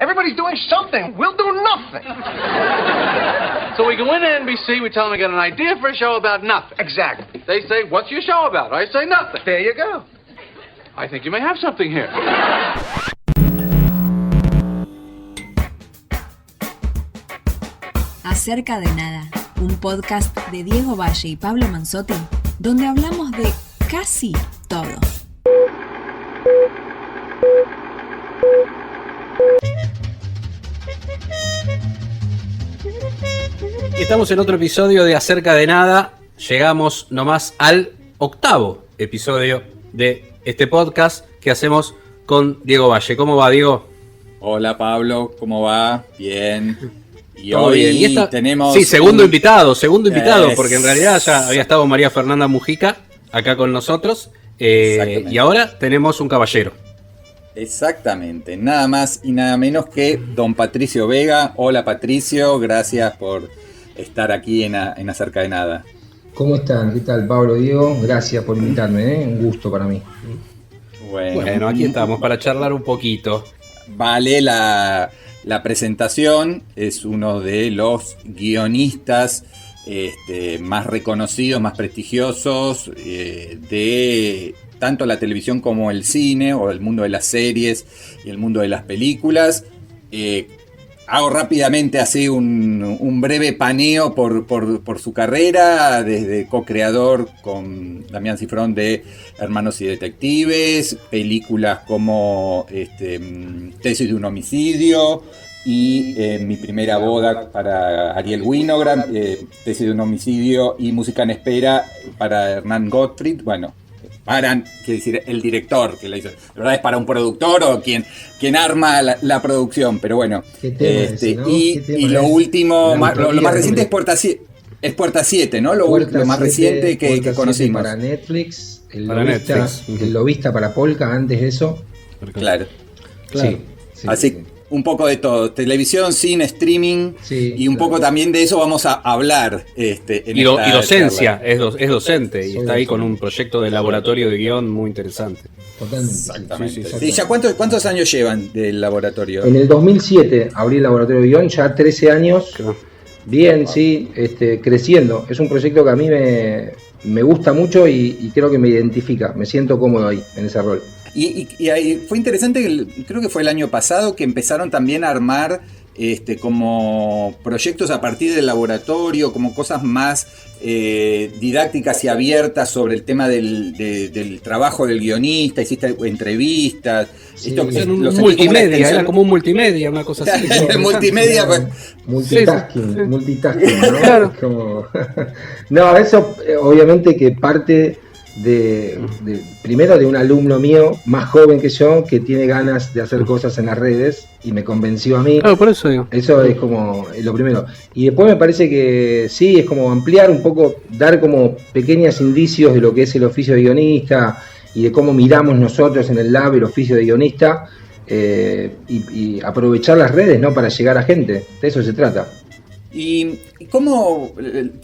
Everybody's doing something. We'll do nothing. So we go into NBC, we tell them I got an idea for a show about nothing. Exactly. They say, what's your show about? I say nothing. There you go. I think you may have something here. Acerca de Nada, un podcast de Diego Valle y Pablo Manzotti, donde hablamos de casi todo. Estamos en otro episodio de Acerca de Nada. Llegamos nomás al 8º episodio de este podcast que hacemos con Diego Valle. ¿Cómo va, Diego? Hola, Pablo, ¿cómo va? Bien. Y ¿Todo hoy bien? ¿Y tenemos... Sí, segundo invitado, porque en realidad ya había estado María Fernanda Mujica acá con nosotros. Y ahora tenemos un caballero. Exactamente, nada más y nada menos que don Patricio Vega. Hola, Patricio, gracias por estar aquí en Acerca de Nada. ¿Cómo están? ¿Qué tal, Pablo, Diego? Gracias por invitarme, un gusto para mí. Bueno, aquí estamos para charlar un poquito. Vale la presentación, es uno de los guionistas más reconocidos, más prestigiosos de tanto la televisión como el cine, o el mundo de las series y el mundo de las películas. Hago rápidamente así un breve paneo por su carrera, desde co-creador con Damián Cifrón de Hermanos y Detectives, películas como Tesis de un homicidio y Mi primera boda para Ariel Winograd, Tesis de un homicidio y Música en espera para Hernán Gottfried. Bueno, quiere decir el director que la hizo. La verdad es para un productor o quien arma la producción, pero bueno. ¿Qué tema ese, no? Y lo último, lo más reciente es Puerta 7, ¿no? Lo más reciente que conocimos. Para Netflix, el lobista para Polka, antes de eso. Claro. Sí. Así un poco de todo, televisión, cine, streaming, y un poco también de eso vamos a hablar. Y docencia, es docente, y está ahí con un proyecto de laboratorio de guión muy interesante. Totalmente. Exactamente. Sí, ¿ya cuántos años llevan del laboratorio? En el 2007 abrí el laboratorio de guión, ya 13 años. Claro. Bien, sí, creciendo. Es un proyecto que a mí me gusta mucho y creo que me identifica, me siento cómodo ahí, en ese rol. Y fue interesante, creo que fue el año pasado, que empezaron también a armar como proyectos a partir del laboratorio, como cosas más didácticas y abiertas sobre el tema del trabajo del guionista. Hiciste entrevistas. Sí, un multimedia, era como un multimedia, una cosa así. Multimedia, pues. Multitasking, ¿no? Claro. No, eso obviamente que parte primero de un alumno mío más joven que yo, que tiene ganas de hacer cosas en las redes y me convenció a mí. Claro, por eso digo. Eso es como lo primero. Y después me parece que sí, es como ampliar un poco, dar como pequeños indicios de lo que es el oficio de guionista y de cómo miramos nosotros en el lab el oficio de guionista, y aprovechar las redes, ¿no? Para llegar a gente. De eso se trata. Y cómo,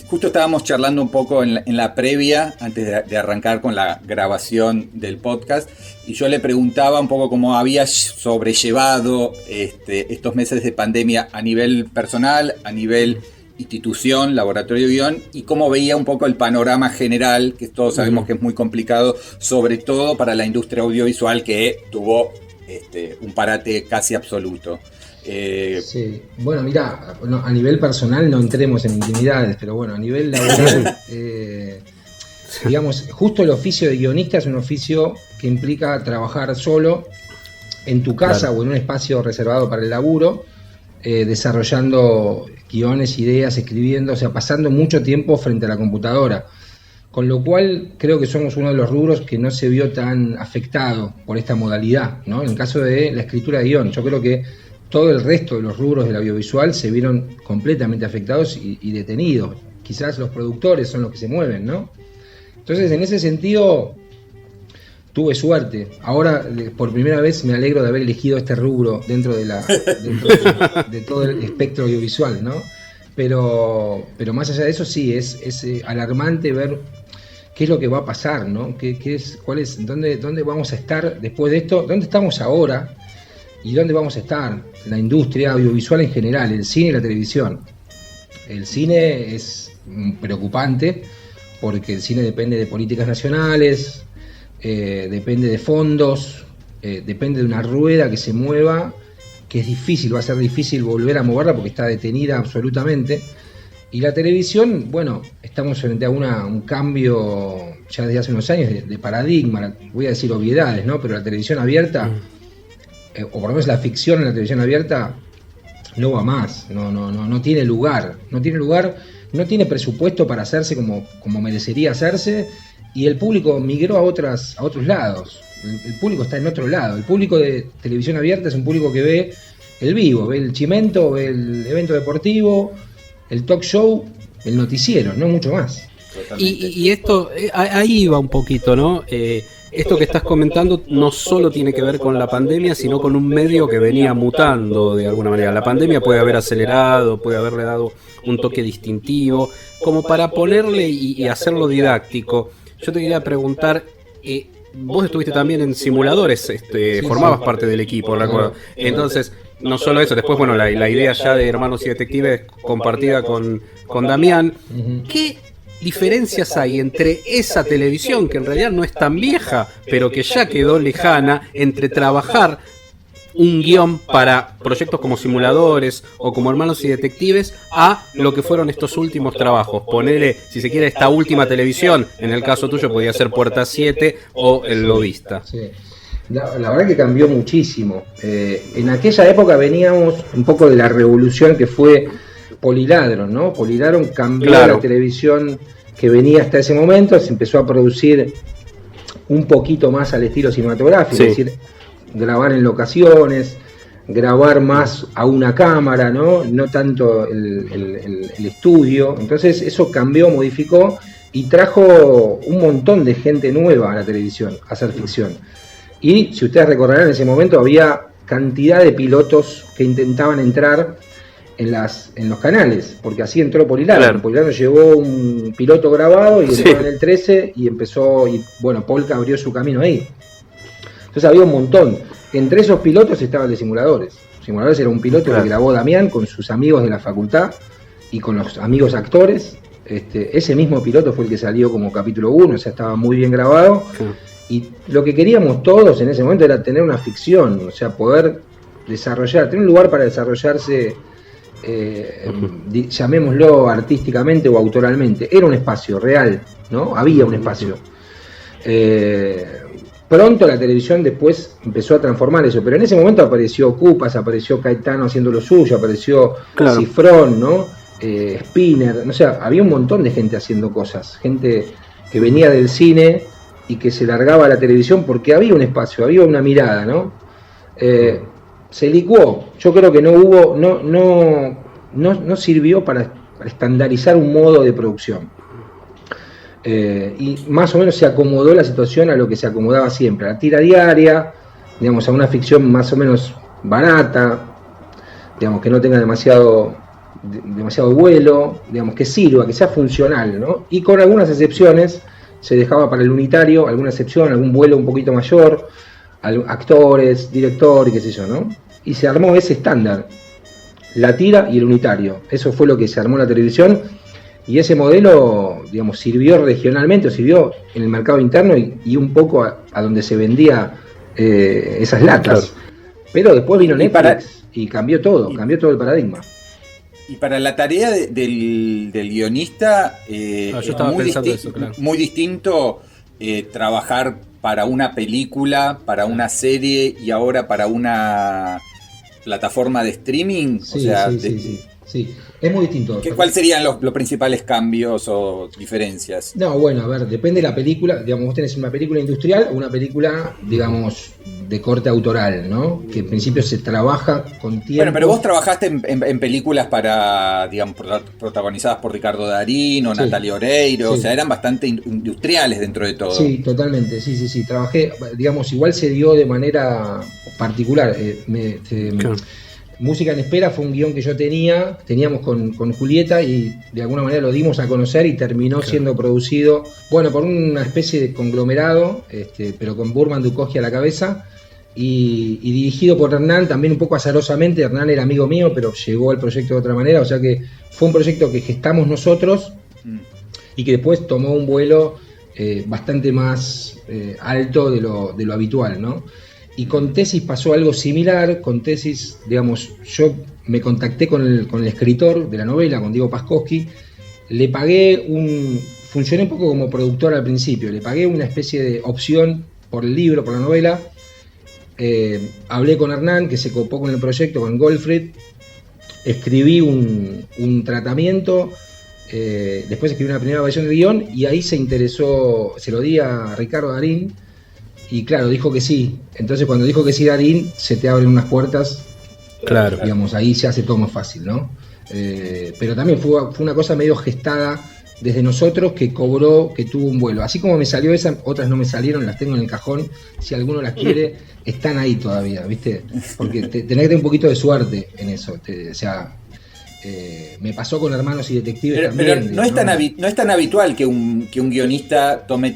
justo estábamos charlando un poco en la previa, antes de arrancar con la grabación del podcast, y yo le preguntaba un poco cómo había sobrellevado estos meses de pandemia a nivel personal, a nivel institución, laboratorio de guión, y cómo veía un poco el panorama general, que todos sabemos que es muy complicado, sobre todo para la industria audiovisual, que tuvo un parate casi absoluto. Sí, bueno, mira, a nivel personal no entremos en intimidades, pero bueno, a nivel laboral, digamos, justo el oficio de guionista es un oficio que implica trabajar solo en tu casa, claro, o en un espacio reservado para el laburo, desarrollando guiones, ideas, escribiendo, o sea, pasando mucho tiempo frente a la computadora. Con lo cual creo que somos uno de los rubros que no se vio tan afectado por esta modalidad, ¿no? En el caso de la escritura de guión, yo creo que todo el resto de los rubros del audiovisual se vieron completamente afectados y detenidos. Quizás los productores son los que se mueven, ¿no? Entonces, en ese sentido, tuve suerte. Ahora, por primera vez, me alegro de haber elegido este rubro dentro de todo el espectro audiovisual, ¿no? Pero más allá de eso, sí, es alarmante ver qué es lo que va a pasar, ¿no? ¿Dónde vamos a estar después de esto? ¿Dónde estamos ahora? ¿Y dónde vamos a estar? La industria audiovisual en general, el cine y la televisión. El cine es preocupante porque el cine depende de políticas nacionales, depende de fondos, depende de una rueda que se mueva, que es difícil, va a ser difícil volver a moverla porque está detenida absolutamente. Y la televisión, bueno, estamos frente a un cambio ya desde hace unos años de paradigma, voy a decir obviedades, ¿no? Pero la televisión abierta, o por lo menos la ficción en la televisión abierta, no va más, no tiene lugar, no tiene presupuesto para hacerse como merecería hacerse, y el público migró a otros lados. El público está en otro lado. El público de televisión abierta es un público que ve el vivo, ve el chimento, ve el evento deportivo, el talk show, el noticiero, no mucho más. Y esto, ahí va un poquito, ¿no? Esto que estás comentando no solo tiene que ver con la pandemia, sino con un medio que venía mutando de alguna manera. La pandemia puede haber acelerado, puede haberle dado un toque distintivo, como para ponerle y hacerlo didáctico. Yo te quería preguntar, vos estuviste también en simuladores, formabas parte del equipo, recuerdo. Entonces, no solo eso, después, bueno, la idea ya de Hermanos y Detectives compartida con Damián. ¿Qué diferencias hay entre esa televisión, que en realidad no es tan vieja, pero que ya quedó lejana, entre trabajar un guión para proyectos como Simuladores o como Hermanos y Detectives, a lo que fueron estos últimos trabajos? Ponele, si se quiere, esta última televisión, en el caso tuyo podía ser Puerta 7 o El Lobista. Sí. La verdad que cambió muchísimo. En aquella época veníamos un poco de la revolución que fue Poliladron, ¿no? Poliladron cambió la televisión que venía hasta ese momento, se empezó a producir un poquito más al estilo cinematográfico, es decir, grabar en locaciones, grabar más a una cámara, no tanto el estudio. Entonces eso cambió, modificó y trajo un montón de gente nueva a la televisión, a hacer ficción. Y si ustedes recordarán, en ese momento había cantidad de pilotos que intentaban entrar en los canales, porque así entró Poliladron. Claro. Poliladron llevó un piloto grabado y entró en el 13 y empezó, y bueno, Polka abrió su camino ahí. Entonces había un montón. Entre esos pilotos estaba el de Simuladores. Simuladores era un piloto que grabó Damián con sus amigos de la facultad y con los amigos actores. Ese mismo piloto fue el que salió como capítulo 1, o sea, estaba muy bien grabado. Y lo que queríamos todos en ese momento era tener una ficción, o sea, poder desarrollar, tener un lugar para desarrollarse, llamémoslo artísticamente o autoralmente. Era un espacio real, ¿no? Había un espacio. Pronto la televisión después empezó a transformar eso, pero en ese momento apareció Cupas, apareció Caetano haciendo lo suyo, apareció Cifrón, ¿no? Spinner, o sea, había un montón de gente haciendo cosas, gente que venía del cine y que se largaba a la televisión porque había un espacio, había una mirada, ¿no? Se licuó. Yo creo que no sirvió para estandarizar un modo de producción. Y más o menos se acomodó la situación a lo que se acomodaba siempre, a la tira diaria, digamos, a una ficción más o menos barata, digamos, que no tenga demasiado vuelo, digamos, que sirva, que sea funcional, ¿no? Y con algunas excepciones se dejaba para el unitario alguna excepción, algún vuelo un poquito mayor, actores, director y qué sé yo, ¿no? Y se armó ese estándar, la tira y el unitario. Eso fue lo que se armó en la televisión, y ese modelo, digamos, sirvió regionalmente, o sirvió en el mercado interno y un poco a donde se vendía esas latas. Claro. Pero después vino Netflix y cambió todo el paradigma. Y para la tarea del guionista es muy distinto trabajar para una película, para una serie y ahora para una plataforma de streaming. Sí, es muy distinto. ¿Cuáles serían los principales cambios o diferencias? No, bueno, a ver, depende de la película. Digamos, vos tenés una película industrial o una película, digamos, de corte autoral, ¿no? Que en principio se trabaja con tiempo. Bueno, pero vos trabajaste en películas digamos, protagonizadas por Ricardo Darín o Natalia Oreiro, o sea, eran bastante industriales dentro de todo. Sí, totalmente, sí. Trabajé, digamos, igual se dio de manera particular. Música en Espera fue un guión que yo teníamos con Julieta, y de alguna manera lo dimos a conocer y terminó siendo producido, bueno, por una especie de conglomerado, pero con Burman Dukoski a la cabeza, y dirigido por Hernán, también un poco azarosamente. Hernán era amigo mío, pero llegó al proyecto de otra manera, o sea que fue un proyecto que gestamos nosotros y que después tomó un vuelo bastante más alto de lo habitual, ¿no? Y con Tesis pasó algo similar. Con Tesis, digamos, yo me contacté con el escritor de la novela, con Diego Paskowski, le pagué funcioné un poco como productor al principio, le pagué una especie de opción por el libro, por la novela. Hablé con Hernán, que se copó con el proyecto, con Goldfried, escribí un tratamiento, después escribí una primera versión del guión y ahí se interesó, se lo di a Ricardo Darín y claro, dijo que sí. Entonces cuando dijo que sí Darín, se te abren unas puertas, Claro. digamos, ahí se hace todo más fácil, ¿no? Pero también fue una cosa medio gestada desde nosotros, que tuvo un vuelo. Así como me salió esa, otras no me salieron, las tengo en el cajón. Si alguno las quiere, están ahí todavía, ¿viste? Porque tenés que tener un poquito de suerte en eso. Me pasó con Hermanos y Detectives también. Pero no es tan habitual que un guionista tome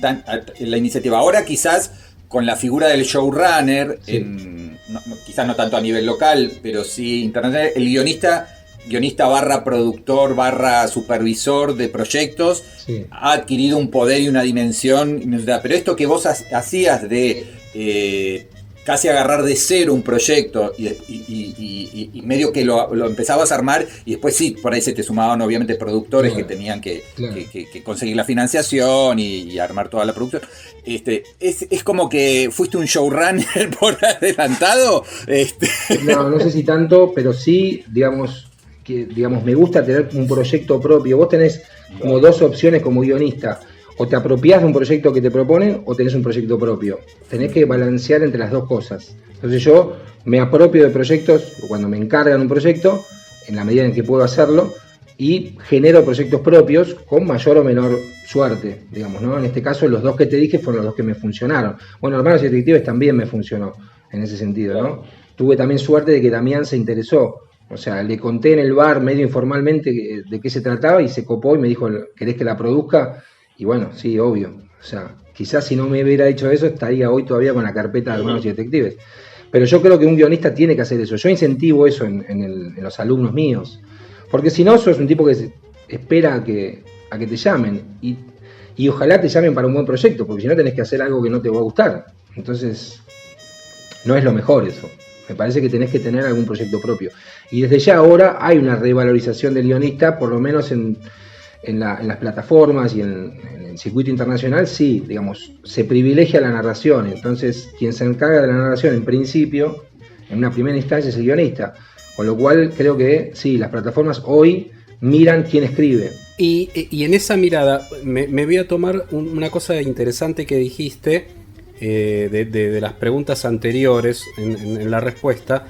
la iniciativa. Ahora quizás con la figura del showrunner, Sí. quizás no tanto a nivel local, pero sí internacional, el guionista barra productor barra supervisor de proyectos, Sí. ha adquirido un poder y una dimensión inusitada. Pero esto que vos hacías de casi agarrar de cero un proyecto y medio que lo empezabas a armar, y después sí, por ahí se te sumaban obviamente productores, Claro. que tenían que conseguir la financiación y armar toda la producción. Es como que fuiste un showrunner por adelantado. No sé si tanto, pero sí, digamos, me gusta tener un proyecto propio. Vos tenés como dos opciones como guionista: o te apropiás de un proyecto que te proponen o tenés un proyecto propio. Tenés que balancear entre las dos cosas. Entonces yo me apropio de proyectos cuando me encargan un proyecto, en la medida en que puedo hacerlo, y genero proyectos propios con mayor o menor suerte, digamos, ¿no? En este caso los dos que te dije fueron los dos que me funcionaron. Bueno, Hermanos y Detectives también me funcionó en ese sentido, ¿no? Tuve también suerte de que Damián se interesó. O sea, le conté en el bar medio informalmente de qué se trataba y se copó y me dijo, ¿querés que la produzca? Y bueno, sí, obvio. O sea, quizás si no me hubiera dicho eso, estaría hoy todavía con la carpeta de Hermanos y Detectives. Pero yo creo que un guionista tiene que hacer eso. Yo incentivo eso en los alumnos míos. Porque si no, sos un tipo que espera a que te llamen. Y ojalá te llamen para un buen proyecto, porque si no tenés que hacer algo que no te va a gustar. Entonces, no es lo mejor eso. Me parece que tenés que tener algún proyecto propio. Y desde ya ahora hay una revalorización del guionista, por lo menos en las plataformas y en el circuito internacional, sí, digamos, se privilegia la narración. Entonces, quien se encarga de la narración en principio, en una primera instancia, es el guionista. Con lo cual, creo que sí, las plataformas hoy miran quién escribe. Y en esa mirada, me voy a tomar una cosa interesante que dijiste, de las preguntas anteriores en la respuesta.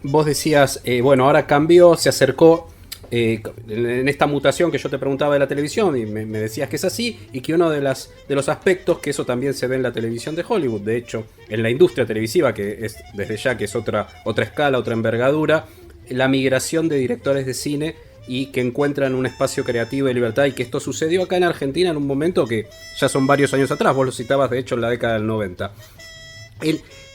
Vos decías, bueno, ahora cambió, se acercó en esta mutación que yo te preguntaba de la televisión, y me decías que es así, y que uno de los aspectos, que eso también se ve en la televisión de Hollywood, de hecho en la industria televisiva, que es desde ya que es otra escala, otra envergadura, la migración de directores de cine y que encuentran un espacio creativo y libertad, y que esto sucedió acá en Argentina en un momento que ya son varios años atrás, vos lo citabas de hecho en la década del 90.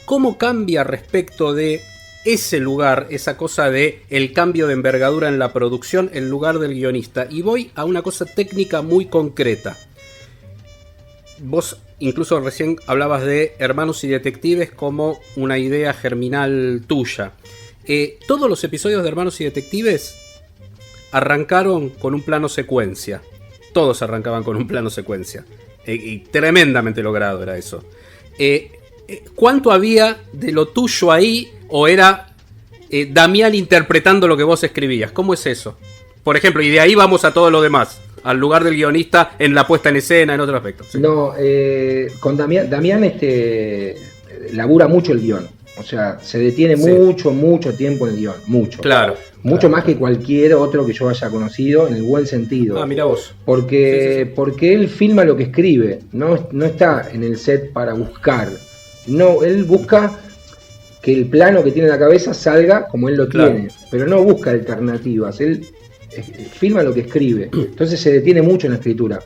¿Cómo cambia respecto de ese lugar, esa cosa de el cambio de envergadura en la producción, el lugar del guionista? Y voy a una cosa técnica muy concreta. Vos incluso recién hablabas de Hermanos y Detectives como una idea germinal tuya. Todos los episodios de Hermanos y Detectives arrancaron con un plano secuencia. Todos arrancaban con un plano secuencia. Y tremendamente logrado era eso. ¿Cuánto había de lo tuyo ahí? ¿O era Damián interpretando lo que vos escribías? ¿Cómo es eso? Por ejemplo, y de ahí vamos a todo lo demás, al lugar del guionista en la puesta en escena, en otros aspectos. ¿Sí? No, con Damián labura mucho el guión. O sea, se detiene mucho tiempo en el guión. Mucho. Claro. Mucho más que cualquier otro que yo haya conocido, en el buen sentido. Ah, mira vos. Porque él filma lo que escribe. No está en el set para buscar. No, él busca que el plano que tiene en la cabeza salga como él lo tiene, pero no busca alternativas, él filma lo que escribe, entonces se detiene mucho en la escritura.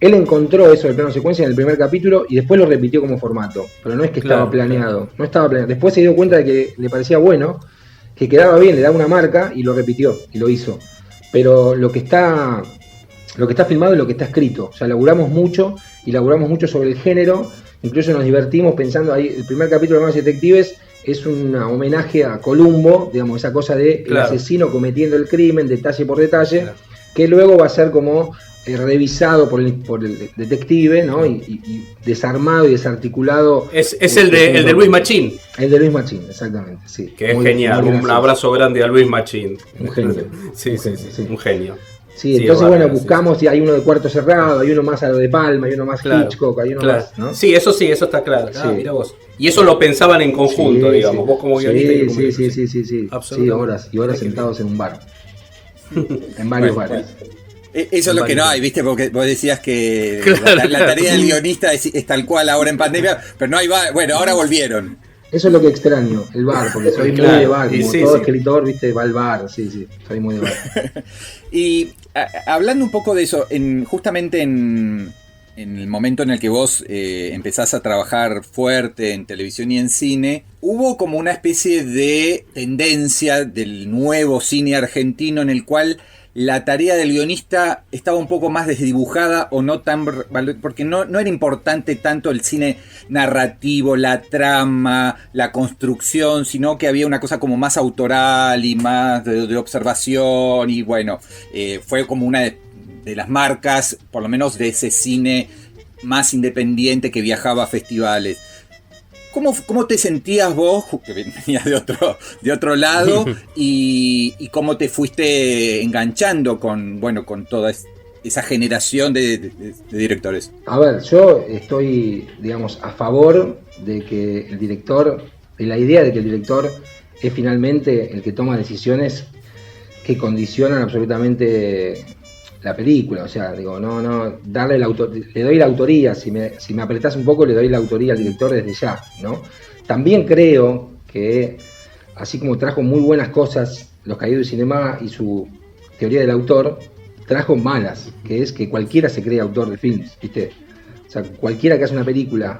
Él encontró eso del plano secuencia en el primer capítulo y después lo repitió como formato. Pero no es que estaba planeado. No estaba planeado. Después se dio cuenta de que le parecía bueno, que quedaba bien, le daba una marca y lo repitió y lo hizo. Pero lo que está filmado es lo que está escrito. O sea, laburamos mucho sobre el género. Incluso nos divertimos pensando ahí. El primer capítulo de Manos Detectives es un homenaje a Columbo, digamos, esa cosa de el asesino cometiendo el crimen, detalle por detalle, que luego va a ser como revisado por el detective, ¿no? Y desarmado y desarticulado. Es el de Luis Machín. El de Luis Machín, exactamente, sí. Que es genial. Un abrazo grande a Luis Machín. Un genio. Sí, un genio. Sí, entonces bueno, buscamos, hay uno de Cuarto Cerrado, hay uno más a lo de Palma, hay uno más Hitchcock, hay uno más, ¿no? Sí, eso está claro. Mira vos. Y eso lo pensaban en conjunto, digamos, vos como guionista y como guionista. Sí. Sí, horas y horas sentados en un bar. En varios bares. Eso es lo que no hay, ¿viste? Porque vos decías que la tarea del guionista es tal cual ahora en pandemia, pero no hay bar. Bueno, ahora volvieron. Eso es lo que extraño, el bar, porque soy muy de bar, como todo escritor, ¿viste? Va al bar, sí, soy muy de bar. Y hablando un poco de eso, justamente en el momento en el que vos empezás a trabajar fuerte en televisión y en cine, hubo como una especie de tendencia del nuevo cine argentino en el cual la tarea del guionista estaba un poco más desdibujada o no tan... porque no era importante tanto el cine narrativo, la trama, la construcción, sino que había una cosa como más autoral y más de observación y bueno, fue como una de las marcas, por lo menos de ese cine más independiente que viajaba a festivales. ¿Cómo te sentías vos, que venías de otro lado, y cómo te fuiste enganchando con toda esa generación de directores? A ver, yo estoy, digamos, a favor de que el director, de la idea de que el director es finalmente el que toma decisiones que condicionan absolutamente la película. O sea, digo, no darle le doy la autoría, si me apretás un poco le doy la autoría al director desde ya, ¿no? También creo que así como trajo muy buenas cosas Los Caídos del Cinema y su teoría del autor, trajo malas, que es que cualquiera se cree autor de films, ¿viste? O sea, cualquiera que hace una película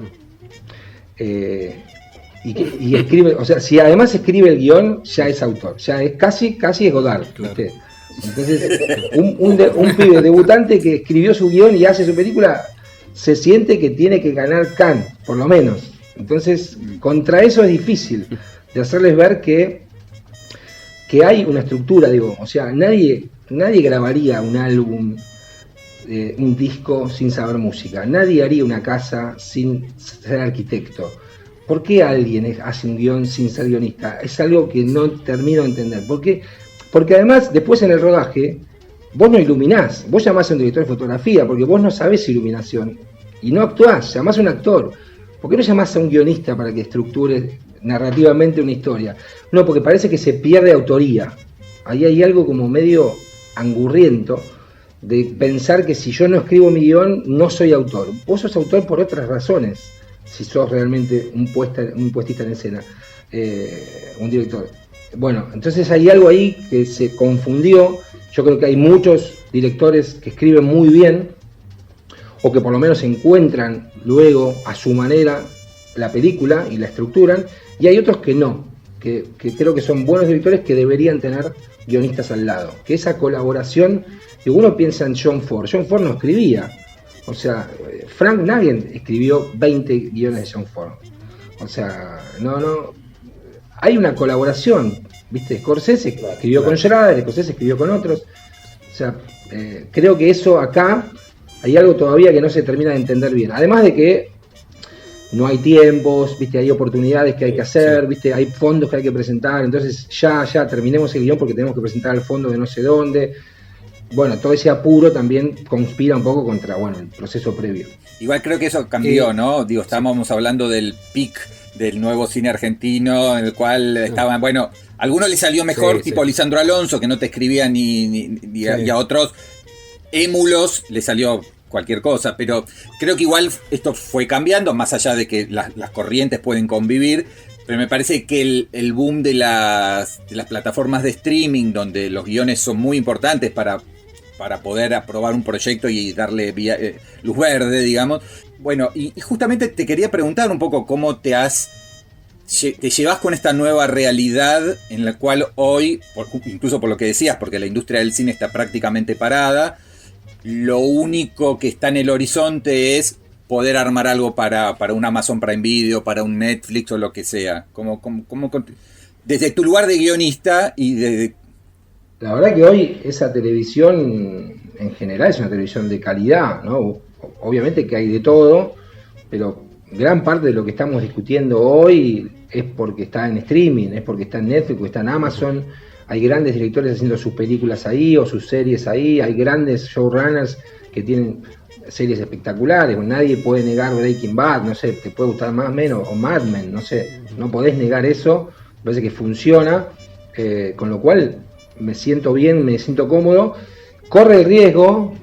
y escribe, o sea, si además escribe el guión, ya es autor, ya es casi es Godard, ¿viste? Entonces, un pibe debutante que escribió su guión y hace su película, se siente que tiene que ganar Cannes, por lo menos. Entonces, contra eso es difícil de hacerles ver que hay una estructura, digo. O sea, nadie grabaría un álbum, un disco sin saber música. Nadie haría una casa sin ser arquitecto. ¿Por qué alguien hace un guión sin ser guionista? Es algo que no termino de entender. Porque además, después en el rodaje, vos no iluminás, vos llamás a un director de fotografía, porque vos no sabés iluminación, y no actuás, llamás a un actor. ¿Por qué no llamás a un guionista para que estructure narrativamente una historia? No, porque parece que se pierde autoría. Ahí hay algo como medio angurriento de pensar que si yo no escribo mi guión, no soy autor. Vos sos autor por otras razones, si sos realmente un puestista en escena, un director. Bueno, entonces hay algo ahí que se confundió. Yo creo que hay muchos directores que escriben muy bien o que por lo menos encuentran luego a su manera la película y la estructuran, y hay otros que no, que creo que son buenos directores que deberían tener guionistas al lado, que esa colaboración, que uno piensa en John Ford no escribía, o sea, Frank Nagin escribió 20 guiones de John Ford, o sea, no hay una colaboración, ¿viste? Scorsese escribió con Schrader, Scorsese escribió con otros, o sea, creo que eso acá hay algo todavía que no se termina de entender bien, además de que no hay tiempos, ¿viste? Hay oportunidades que hay que hacer, ¿viste? Hay fondos que hay que presentar, entonces ya terminemos el guión porque tenemos que presentar el fondo de no sé dónde. Bueno, todo ese apuro también conspira un poco contra, el proceso previo. Igual creo que eso cambió, ¿no? Digo, estábamos hablando del pic del nuevo cine argentino, en el cual estaban, a algunos les salió mejor, tipo Lisandro Alonso, que no te escribía y a otros émulos le salió cualquier cosa, pero creo que igual esto fue cambiando, más allá de que las corrientes pueden convivir, pero me parece que el boom de las plataformas de streaming, donde los guiones son muy importantes para para poder aprobar un proyecto y darle luz verde, digamos. Bueno, y justamente te quería preguntar un poco cómo te llevas con esta nueva realidad en la cual hoy, incluso por lo que decías, porque la industria del cine está prácticamente parada, lo único que está en el horizonte es poder armar algo para un Amazon Prime Video, para un Netflix o lo que sea. Desde tu lugar de guionista y desde... La verdad que hoy esa televisión en general es una televisión de calidad, ¿no? Obviamente que hay de todo, pero gran parte de lo que estamos discutiendo hoy es porque está en streaming, es porque está en Netflix, está en Amazon. Hay grandes directores haciendo sus películas ahí o sus series ahí, hay grandes showrunners que tienen series espectaculares. Nadie puede negar Breaking Bad, no sé, te puede gustar más o menos, o Mad Men, no sé, no podés negar eso, me parece que funciona, con lo cual me siento bien, me siento cómodo. Corre el riesgo,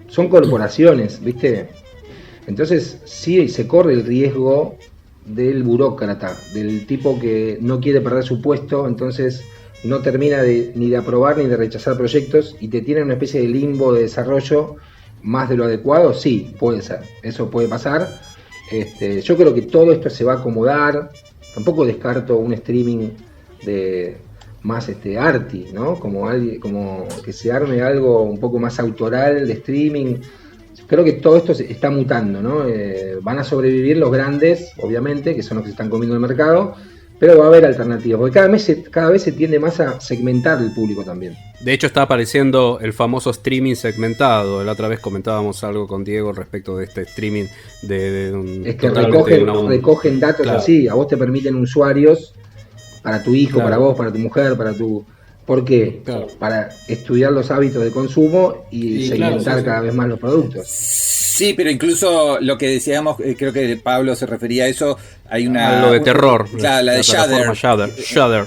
son corporaciones, ¿viste? Entonces sí se corre el riesgo del burócrata, del tipo que no quiere perder su puesto, entonces no termina ni de aprobar ni de rechazar proyectos y te tiene una especie de limbo de desarrollo más de lo adecuado. Sí, puede ser, eso puede pasar. Yo creo que todo esto se va a acomodar. Tampoco descarto un streaming de más arty, ¿no? Como que se arme algo un poco más autoral de streaming. Creo que todo esto está mutando, ¿no? Van a sobrevivir los grandes, obviamente, que son los que se están comiendo el mercado, pero va a haber alternativas, porque cada vez se tiende más a segmentar el público también. De hecho está apareciendo el famoso streaming segmentado. La otra vez comentábamos algo con Diego respecto de este streaming de un... Es que recogen datos, claro. Así, a vos te permiten usuarios para tu hijo, claro, para vos, para tu mujer, para tu... ¿Por qué? Claro. Para estudiar los hábitos de consumo y segmentar, claro, cada vez más los productos. Sí, pero incluso lo que decíamos, creo que Pablo se refería a eso, hay una... Lo de terror. La de Shudder.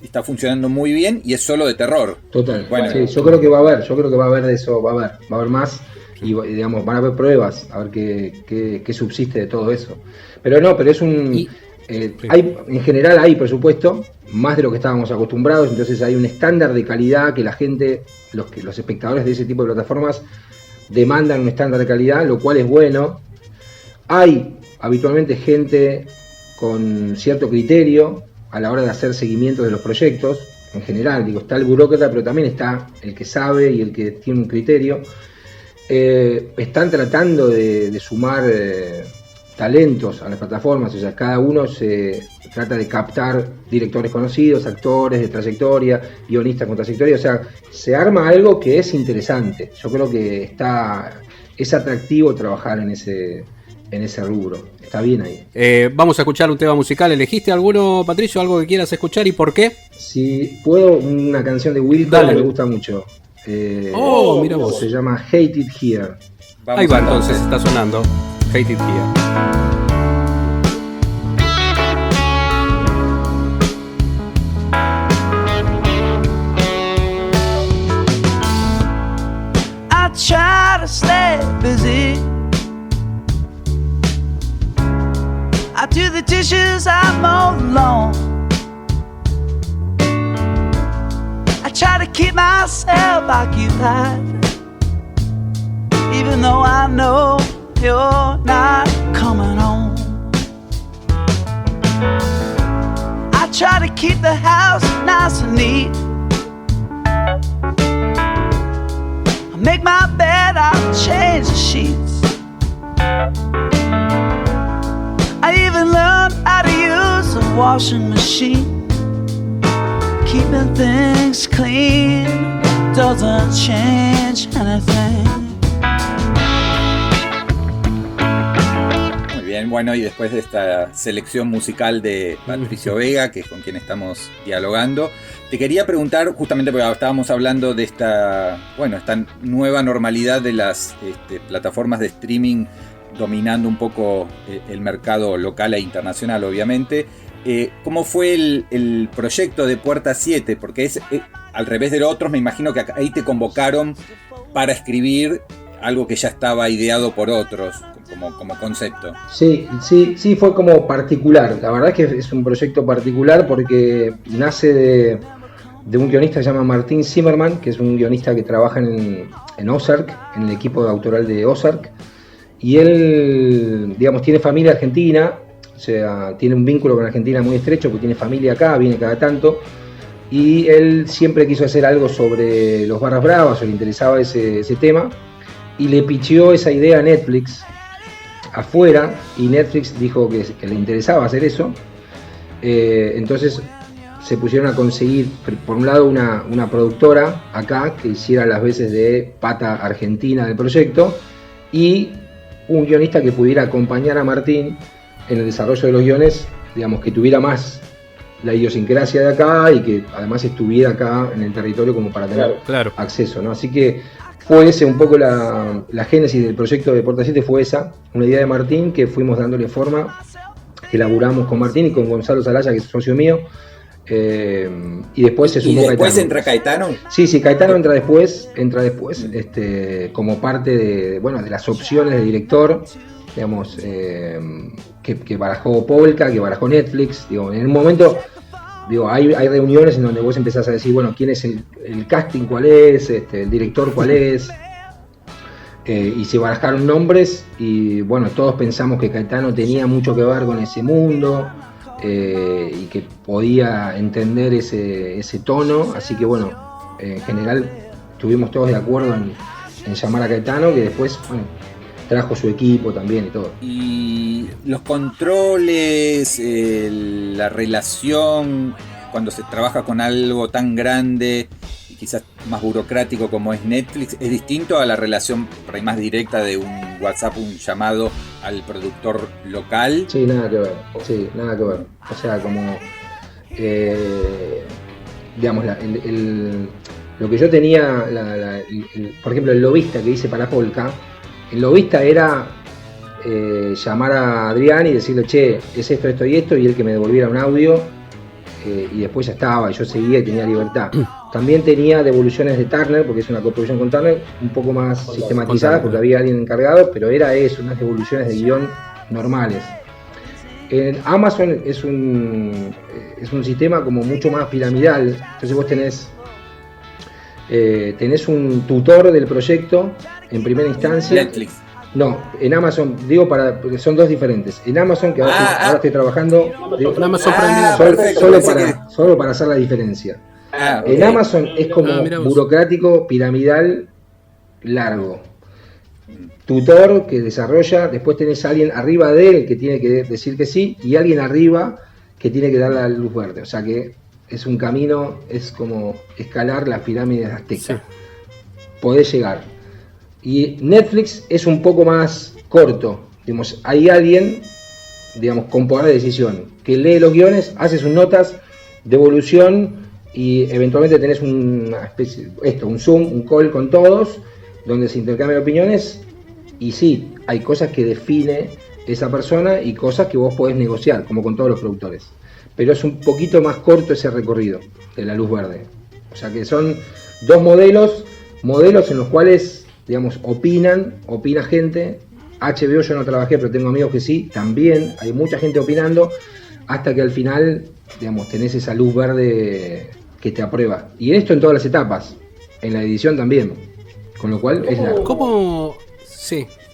Está funcionando muy bien y es solo de terror. Total. Bueno, sí, yo creo que va a haber de eso, va a haber más y digamos, van a haber pruebas, a ver qué subsiste de todo eso. Pero es un... en general hay presupuesto, más de lo que estábamos acostumbrados, entonces hay un estándar de calidad que la gente, los espectadores de ese tipo de plataformas demandan un estándar de calidad, lo cual es bueno. Hay habitualmente gente con cierto criterio a la hora de hacer seguimiento de los proyectos, en general, está el burócrata, pero también está el que sabe y el que tiene un criterio. Están tratando de sumar talentos a las plataformas, o sea, cada uno se trata de captar directores conocidos, actores de trayectoria, guionistas con trayectoria, o sea, se arma algo que es interesante. Yo creo que es atractivo trabajar en ese rubro, está bien ahí. Vamos a escuchar un tema musical. ¿Elegiste alguno, Patricio, algo que quieras escuchar y por qué? Si puedo, una canción de Wilco que me gusta mucho. Mira vos. Se llama Hate It Here. Ahí va, entonces, está sonando Hate It Here. Try to stay busy. I do the dishes, I mow the lawn. I try to keep myself occupied, even though I know you're not coming home. I try to keep the house nice and neat. Make my bed, I'll change the sheets. I even learned how to use a washing machine. Keeping things clean doesn't change anything. Muy bien, bueno, y después de esta selección musical de Patricio Vega, que es con quien estamos dialogando, te quería preguntar, justamente porque estábamos hablando de esta nueva normalidad de las plataformas de streaming dominando un poco el mercado local e internacional, obviamente. ¿Cómo fue el proyecto de Puerta 7? Porque es al revés de los otros, me imagino que ahí te convocaron para escribir algo que ya estaba ideado por otros, como concepto. Sí, fue como particular. La verdad es que es un proyecto particular porque nace de un guionista que se llama Martín Zimmerman, que es un guionista que trabaja en Ozark, en el equipo autoral de Ozark, y él, digamos, tiene familia argentina, o sea, tiene un vínculo con Argentina muy estrecho, porque tiene familia acá, viene cada tanto, y él siempre quiso hacer algo sobre los barras bravas, o le interesaba ese tema, y le picheó esa idea a Netflix afuera, y Netflix dijo que le interesaba hacer eso. Entonces se pusieron a conseguir, por un lado, una productora acá que hiciera las veces de pata argentina del proyecto, y un guionista que pudiera acompañar a Martín en el desarrollo de los guiones, digamos, que tuviera más la idiosincrasia de acá y que además estuviera acá en el territorio como para tener acceso, ¿no? Así que fue ese un poco la génesis del proyecto de Porta 7, fue esa, una idea de Martín que fuimos dándole forma, que elaboramos con Martín y con Gonzalo Zalaya, que es socio mío, y después se sumó ¿Y después Caetano. entra Caetano? Sí, Caetano entra después, como parte de las opciones de director, digamos, que barajó Polka, que barajó Netflix. Digo, en un momento, hay reuniones en donde vos empezás a decir, bueno, quién es el casting, cuál es, el director, cuál es, y se barajaron nombres, y bueno, todos pensamos que Caetano tenía mucho que ver con ese mundo, y que podía entender ese tono, así que bueno, en general estuvimos todos de acuerdo en llamar a Caetano, que después, bueno, trajo su equipo también y todo. Y los controles, la relación, cuando se trabaja con algo tan grande y quizás más burocrático como es Netflix, es distinto a la relación por ahí más directa de un WhatsApp, un llamado al productor local. Sí, nada que ver. O sea, como, digamos, lo que yo tenía, por ejemplo, el lobista que hice para Polka, el lobista era llamar a Adrián y decirle, che, es esto y esto, y él que me devolviera un audio, y después ya estaba, y yo seguía y tenía libertad. También tenía devoluciones de Turner, porque es una coproducción con Turner, un poco más sistematizadas, porque había alguien encargado, pero era eso, unas devoluciones de guión normales. En Amazon es un sistema como mucho más piramidal, entonces vos tenés un tutor del proyecto en primera instancia. Netflix. No, en Amazon, porque son dos diferentes. En Amazon, que ahora estoy trabajando, En Amazon Prime Video, solo para hacer la diferencia. Okay. En Amazon es como burocrático, piramidal, largo. Tutor que desarrolla, después tenés a alguien arriba de él que tiene que decir que sí, y alguien arriba que tiene que dar la luz verde. O sea que es un camino, es como escalar las pirámides aztecas. Sí. Podés llegar. Y Netflix es un poco más corto. Digamos, hay alguien, digamos, con poder de decisión, que lee los guiones, hace sus notas, devolución, y eventualmente tenés una especie, un Zoom, un call con todos, donde se intercambian opiniones, y sí, hay cosas que define esa persona y cosas que vos podés negociar, como con todos los productores. Pero es un poquito más corto ese recorrido de la luz verde. O sea que son dos modelos en los cuales, digamos, opina gente. HBO yo no trabajé, pero tengo amigos que sí, también hay mucha gente opinando, hasta que al final, digamos, tenés esa luz verde que te aprueba. Y esto en todas las etapas, en la edición también, con lo cual es largo.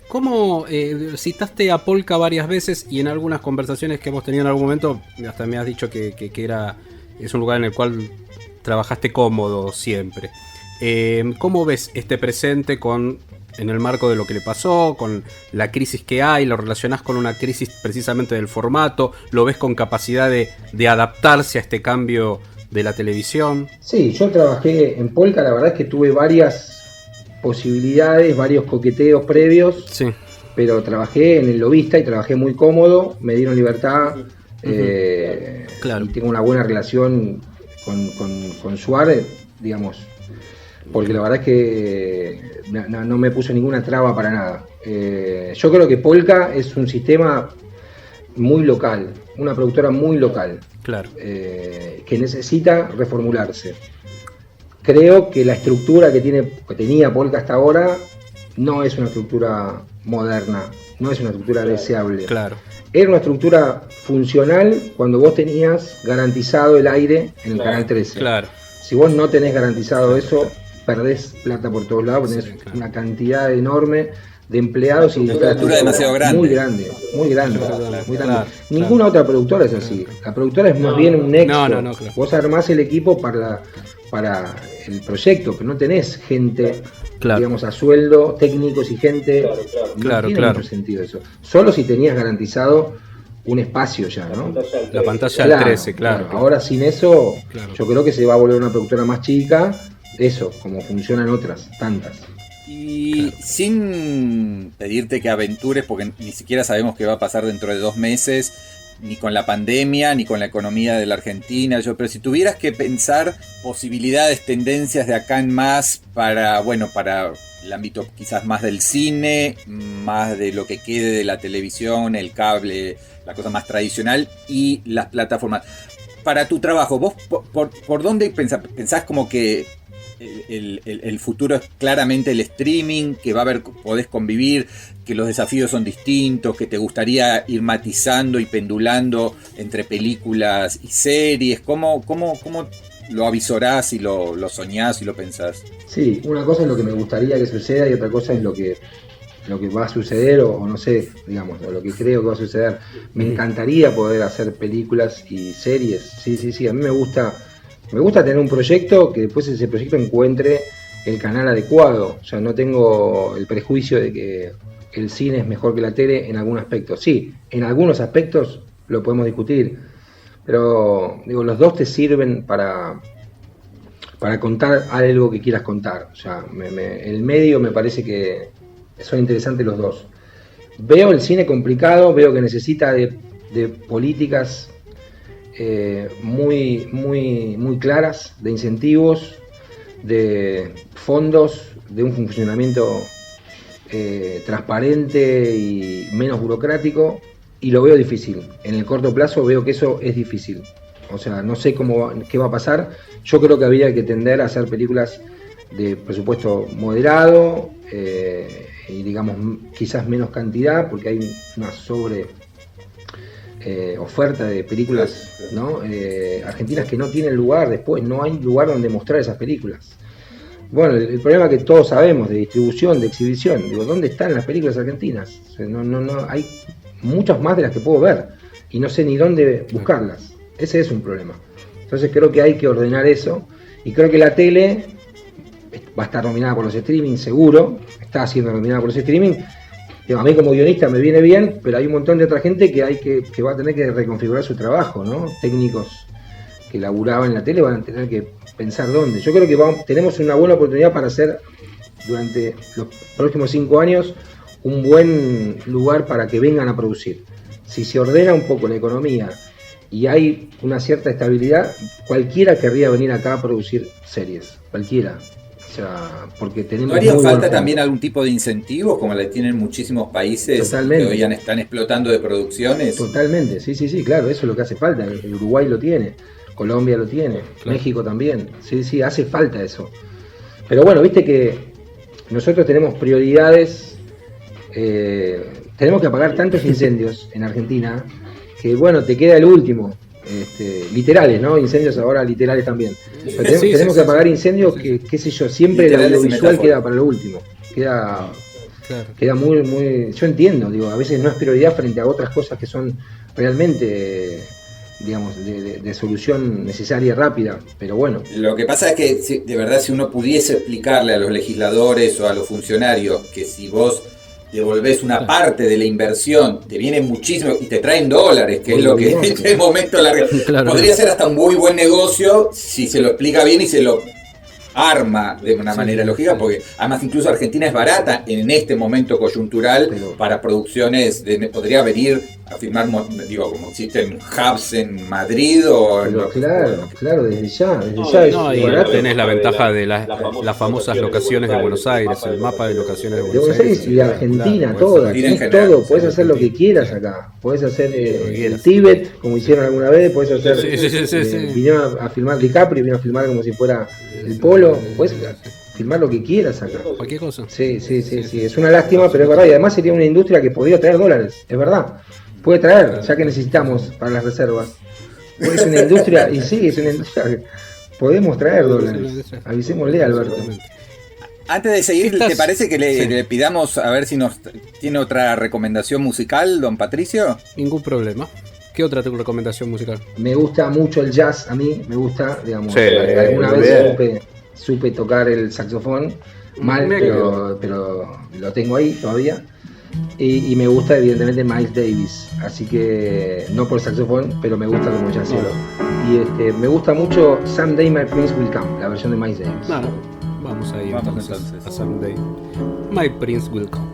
¿Cómo citaste a Polka varias veces, y en algunas conversaciones que hemos tenido en algún momento hasta me has dicho que es un lugar en el cual trabajaste cómodo siempre? ¿Cómo ves este presente en el marco de lo que le pasó, con la crisis que hay? ¿Lo relacionás con una crisis precisamente del formato? ¿Lo ves con capacidad de adaptarse a este cambio de la televisión? Sí, yo trabajé en Polka, la verdad es que tuve varias posibilidades, varios coqueteos previos, sí, pero trabajé en el lobista y trabajé muy cómodo, me dieron libertad, claro, y tengo una buena relación con Suárez, digamos, porque la verdad es que no me puso ninguna traba para nada. Yo creo que Polka es un sistema muy local, una productora muy local, claro, que necesita reformularse. Creo que la estructura que tenía Polka hasta ahora no es una estructura moderna, no es una estructura deseable. Claro. Era una estructura funcional cuando vos tenías garantizado el aire en el Canal 13. Claro. Si vos no tenés garantizado eso, perdés plata por todos lados, tenés una cantidad enorme de empleados y una estructura demasiado grande. Muy grande. Claro. Ninguna otra productora es así. La productora es más bien un nexo. No, claro. Vos armás el equipo para el proyecto, pero no tenés gente, digamos, a sueldo, técnicos y gente. No tiene mucho sentido eso. Solo si tenías garantizado un espacio ya, ¿no? La pantalla del 13, claro. Ahora sin eso, yo creo que se va a volver una productora más chica. Eso, como funcionan otras, tantas. Y sin pedirte que aventures, porque ni siquiera sabemos qué va a pasar dentro de 2 meses, ni con la pandemia, ni con la economía de la Argentina. Pero si tuvieras que pensar posibilidades, tendencias de acá en más para el ámbito quizás más del cine, más de lo que quede de la televisión, el cable, la cosa más tradicional y las plataformas. Para tu trabajo, ¿vos por dónde pensás como que el futuro es claramente el streaming, que podés convivir, que los desafíos son distintos, que te gustaría ir matizando y pendulando entre películas y series? ¿Cómo lo avisorás y lo soñás y lo pensás? Sí, una cosa es lo que me gustaría que suceda y otra cosa es lo que va a suceder o no sé, digamos, o lo que creo que va a suceder. Me encantaría poder hacer películas y series. Sí, a mí me gusta tener un proyecto que después ese proyecto encuentre el canal adecuado. O sea, no tengo el prejuicio de que el cine es mejor que la tele en algún aspecto. Sí, en algunos aspectos lo podemos discutir, pero digo, los dos te sirven para contar algo que quieras contar. O sea, el medio me parece que son interesantes los dos. Veo el cine complicado, veo que necesita de políticas muy claras, de incentivos, de fondos, de un funcionamiento transparente y menos burocrático, y lo veo difícil. En el corto plazo veo que eso es difícil. O sea, no sé qué va a pasar. Yo creo que habría que tender a hacer películas de presupuesto moderado y digamos quizás menos cantidad, porque hay una oferta de películas, ¿no? Argentinas que no tienen lugar después, no hay lugar donde mostrar esas películas. Bueno, el problema que todos sabemos de distribución, de exhibición, digo, ¿dónde están las películas argentinas? O sea, no hay muchas más de las que puedo ver y no sé ni dónde buscarlas. Ese es un problema. Entonces creo que hay que ordenar eso y creo que la tele va a estar dominada por los streaming, seguro, está siendo dominada por los streaming. A mí como guionista me viene bien, pero hay un montón de otra gente que va a tener que reconfigurar su trabajo, ¿no? Técnicos que laburaban en la tele van a tener que pensar dónde. Yo creo que tenemos una buena oportunidad para hacer durante los próximos 5 años un buen lugar para que vengan a producir. Si se ordena un poco la economía y hay una cierta estabilidad, cualquiera querría venir acá a producir series, cualquiera. O sea, porque tenemos. ¿No haría falta también algún tipo de incentivos como la tienen muchísimos países? Totalmente. Que hoy están explotando de producciones? Totalmente, sí, claro, eso es lo que hace falta. El Uruguay lo tiene, Colombia lo tiene, claro. México también. Sí, hace falta eso. Pero bueno, viste que nosotros tenemos prioridades, tenemos que apagar tantos incendios en Argentina que bueno, te queda el último. Literales, ¿no? Incendios ahora literales también. Pero tenemos que apagar incendios que, qué sé yo, siempre el audiovisual queda para lo último. Queda muy. Yo entiendo, digo, a veces no es prioridad frente a otras cosas que son realmente, digamos, de solución necesaria y rápida, pero bueno. Lo que pasa es que, de verdad, si uno pudiese explicarle a los legisladores o a los funcionarios que si vos devolvés una parte de la inversión, te viene muchísimo y te traen dólares, que es lo que en este momento podría ser hasta un muy buen negocio si se lo explica bien y se lo arma de una manera lógica, porque además incluso Argentina es barata en este momento coyuntural para producciones, podría venir a filmar, digo, como existen hubs en Madrid o... Claro, desde ya no, y barato. Tenés la ventaja de las famosas locaciones de Buenos Aires, el mapa de locaciones de Buenos Aires. Y de Argentina, toda, todo, podés hacer lo que quieras acá, podés hacer el Tíbet, como hicieron alguna vez, podés hacer... Vinieron a filmar DiCaprio, vino a filmar como si fuera el Polo, puedes filmar lo que quieras acá. Cualquier cosa. Sí, es una lástima, pero es verdad, y además sería una industria que podría traer dólares, es verdad. Puede traer, ya que necesitamos para las reservas. Es una industria, y sí, es una industria Podemos traer dólares. Avisémosle a Alberto. Antes de seguir, ¿Qué estás? ¿te parece que Sí. le pidamos a ver si nos tiene otra recomendación musical, don Patricio? Ningún problema. ¿Qué otra tu recomendación musical? Me gusta mucho el jazz, a mí me gusta, digamos, Sí, alguna muy vez bien. supe tocar el saxofón, mal, Mira pero lo tengo ahí todavía. Y me gusta evidentemente Miles Davis, así que no por el saxofón, pero me gusta como jazzero. Y me gusta mucho Someday My Prince Will Come, la versión de Miles Davis. Claro. Vamos ahí Vamos entonces entonces. a Someday. My Prince Will Come.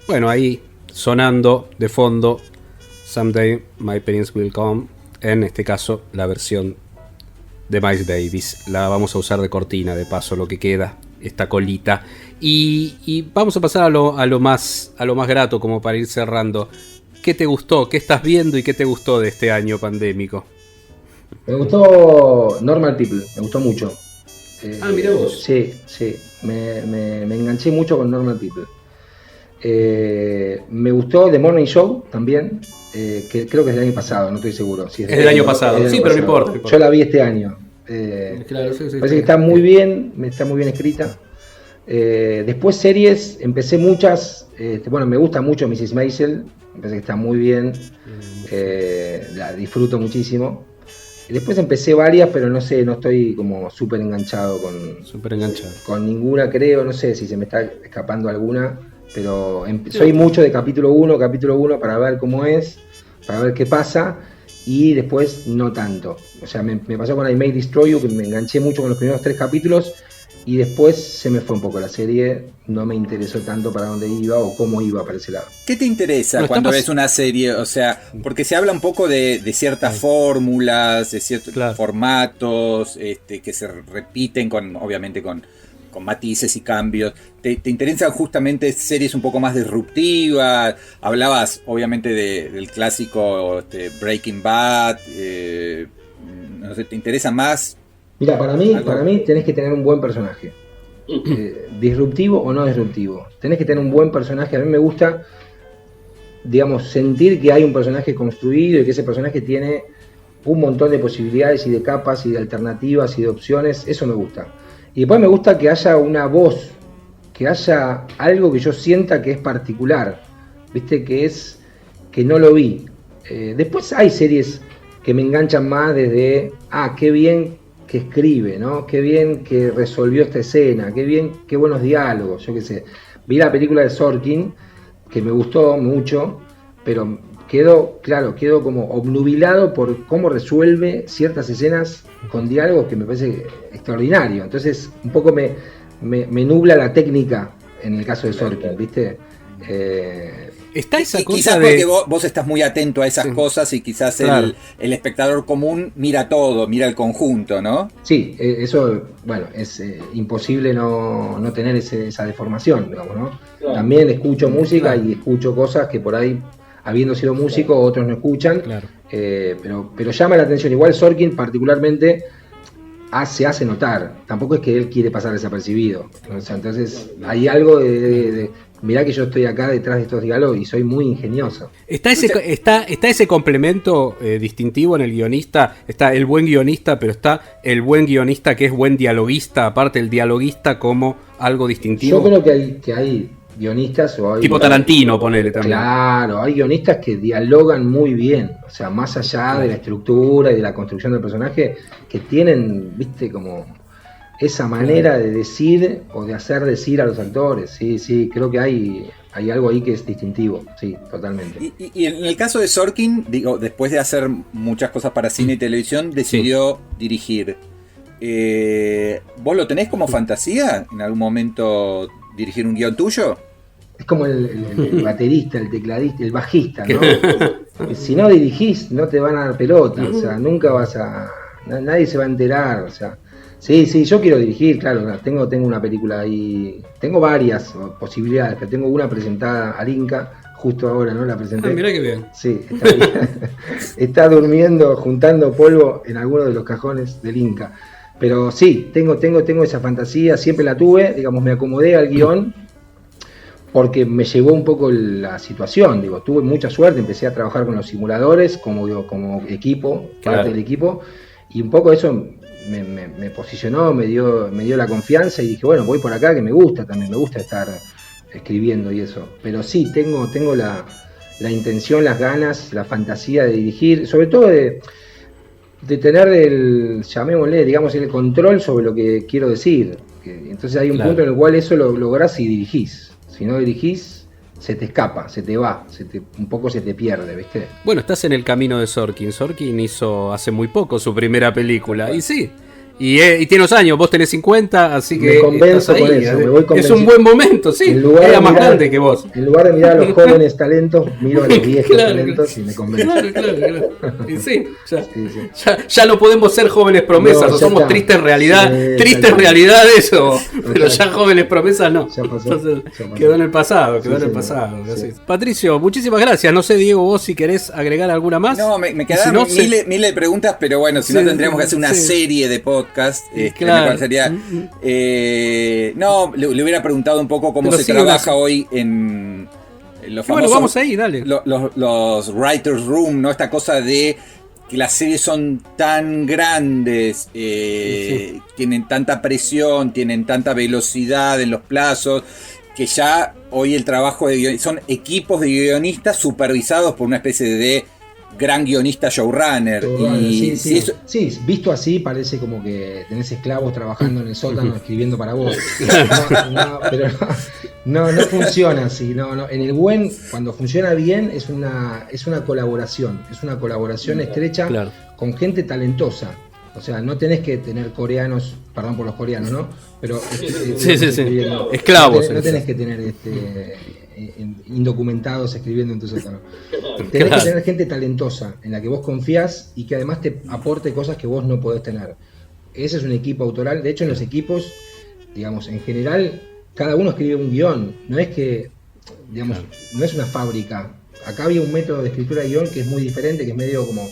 Bueno, ahí sonando de fondo Someday My Prince Will Come, en este caso la versión de Miles Davis. La vamos a usar de cortina, de paso, lo que queda, esta colita. Y vamos a pasar a lo más grato, como para ir cerrando. ¿Qué te gustó? ¿Qué estás viendo y qué te gustó de este año pandémico? Me gustó Normal People, me gustó mucho. Mirá vos. Sí, me enganché mucho con Normal People. Me gustó The Morning Show también, que creo que es del año pasado, no estoy seguro. Si Es del año pasado, es del sí, año pero no pasado. importa, no importa. Yo la vi este año. Claro, sí, Parece que está muy bien escrita. Después series, empecé muchas. Bueno, me gusta mucho Mrs. Maisel, me parece que está muy bien. La disfruto muchísimo. Después empecé varias, pero no sé, no estoy como súper enganchado Súper enganchado. con ninguna, creo. No sé si se me está escapando alguna, pero soy mucho de capítulo 1 para ver cómo es, para ver qué pasa, y después no tanto. O sea, me pasó con I May Destroy You, que me enganché mucho con los primeros 3 capítulos, y después se me fue un poco la serie, no me interesó tanto para dónde iba o cómo iba para ese lado. ¿Qué te interesa Bueno, cuando estamos- ves una serie? O sea, porque se habla un poco de ciertas fórmulas, de ciertos Claro. formatos, que se repiten obviamente con matices y cambios. ¿Te interesan justamente series un poco más disruptivas? Hablabas obviamente del clásico Breaking Bad. No sé, ¿te interesa más? Mira, para mí Algo. tenés que tener un buen personaje. Disruptivo o no disruptivo. Tenés que tener un buen personaje. A mí me gusta, digamos, sentir que hay un personaje construido y que ese personaje tiene un montón de posibilidades y de capas y de alternativas y de opciones. Eso me gusta. Y después me gusta que haya una voz, que haya algo que yo sienta que es particular. ¿Viste? Que no lo vi. Después hay series que me enganchan más desde, qué bien que escribe, ¿no? Qué bien que resolvió esta escena, qué buenos diálogos, yo qué sé. Vi la película de Sorkin, que me gustó mucho, pero quedo como obnubilado por cómo resuelve ciertas escenas con diálogos que me parece extraordinario. Entonces, un poco me nubla la técnica en el caso de Sorkin, ¿viste? Está esa Y cosa quizás de... porque vos estás muy atento a esas Sí. cosas y quizás Claro. el espectador común mira todo, mira el conjunto, ¿no? Sí, eso, bueno, es imposible no tener esa deformación, digamos, ¿no? Claro. También escucho música Claro. y escucho cosas que por ahí, habiendo sido músico, otros no escuchan, Claro. pero llama la atención. Igual Sorkin particularmente se hace notar, tampoco es que él quiere pasar desapercibido, o sea, entonces hay algo mirá que yo estoy acá detrás de estos diálogos y soy muy ingenioso. ¿Está ese complemento distintivo en el guionista? Está el buen guionista, pero está el buen guionista que es buen dialoguista, aparte el dialoguista como algo distintivo. Yo creo que hay guionistas o hay, tipo Tarantino, ponele también. Claro, hay guionistas que dialogan muy bien, o sea, más allá de la estructura y de la construcción del personaje, que tienen, viste, como esa manera de decir o de hacer decir a los actores. Sí, creo que hay algo ahí que es distintivo, sí, totalmente. Y en el caso de Sorkin, digo, después de hacer muchas cosas para cine y televisión, decidió dirigir. ¿Vos lo tenés como fantasía en algún momento dirigir un guión tuyo? Es como el baterista, el tecladista, el bajista, ¿no? Si no dirigís, no te van a dar pelota, o sea, nunca vas a... Nadie se va a enterar, o sea... Sí, yo quiero dirigir, claro, tengo una película ahí, tengo varias posibilidades, pero tengo una presentada al Inca, justo ahora, ¿no? La presenté. Mirá qué bien. Sí, está durmiendo, juntando polvo en alguno de los cajones del Inca. Pero sí, tengo esa fantasía, siempre la tuve, digamos, me acomodé al guión porque me llevó un poco la situación, digo, tuve mucha suerte, empecé a trabajar con los simuladores como equipo, parte del equipo, y un poco eso me posicionó, me dio la confianza y dije, bueno, voy por acá, que me gusta también, me gusta estar escribiendo y eso. Pero sí, tengo la intención, las ganas, la fantasía de dirigir, sobre todo de tener llamémosle, digamos, el control sobre lo que quiero decir. Entonces hay un punto en el cual eso lo lográs si dirigís. Si no dirigís, se te escapa, se te va, un poco se te pierde, ¿viste? Bueno, estás en el camino de Sorkin. Sorkin hizo hace muy poco su primera película. Y sí, y tiene unos años, vos tenés 50, así que me convenzo ahí, con eso, me voy es un buen momento, sí. Era más grande que vos. En lugar de mirar a los jóvenes talentos, miro a los viejos talentos y me convenzo. Claro. Y sí, ya no podemos ser jóvenes promesas, o somos tristes realidades, pero ya jóvenes promesas no. Ya pasó. Entonces, quedó en el pasado, Sí. Patricio, muchísimas gracias. No sé, Diego, vos si querés agregar alguna más. No, me quedaron miles de preguntas, pero bueno, si no tendríamos que hacer una serie de podcast. Claro. Sería, no, le hubiera preguntado un poco cómo se trabaja hoy en los famosos... Bueno, vamos ahí, dale. Los writers' room, ¿no? Esta cosa de que las series son tan grandes, tienen tanta presión, tienen tanta velocidad en los plazos, que ya hoy el trabajo de son equipos de guionistas supervisados por una especie de gran guionista showrunner. Sí, visto así parece como que tenés esclavos trabajando en el sótano escribiendo para vos. Pero no funciona así. No. En el cuando funciona bien es una colaboración, estrecha con gente talentosa. O sea, no tenés que tener coreanos, perdón por los coreanos, ¿no? Pero esclavos. No tenés que tener indocumentados escribiendo en tu sótano. Tenés que tener gente talentosa en la que vos confías y que además te aporte cosas que vos no podés tener. Ese es un equipo autoral. De hecho, en los equipos, digamos, en general, cada uno escribe un guión. No es que, digamos, no es una fábrica. Acá había un método de escritura de guión que es muy diferente, que es medio como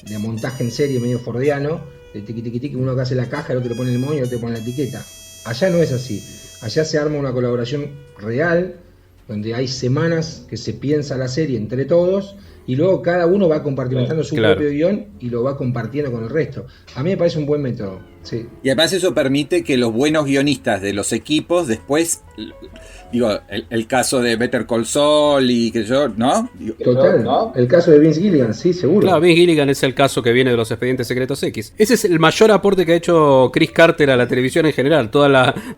de montaje en serie, medio fordiano, de tiqui, uno que hace la caja, el otro le pone el moño, el otro le pone la etiqueta. Allá no es así. Allá se arma una colaboración real, donde hay semanas que se piensa la serie entre todos y luego cada uno va compartimentando su propio guión y lo va compartiendo con el resto. A mí me parece un buen método. Sí. Y además eso permite que los buenos guionistas de los equipos después, digo, el caso de Better Call Saul y que yo, ¿no? Total, ¿no? El caso de Vince Gilligan, sí, seguro. Claro, Vince Gilligan es el caso que viene de los Expedientes Secretos X. Ese es el mayor aporte que ha hecho Chris Carter a la televisión en general.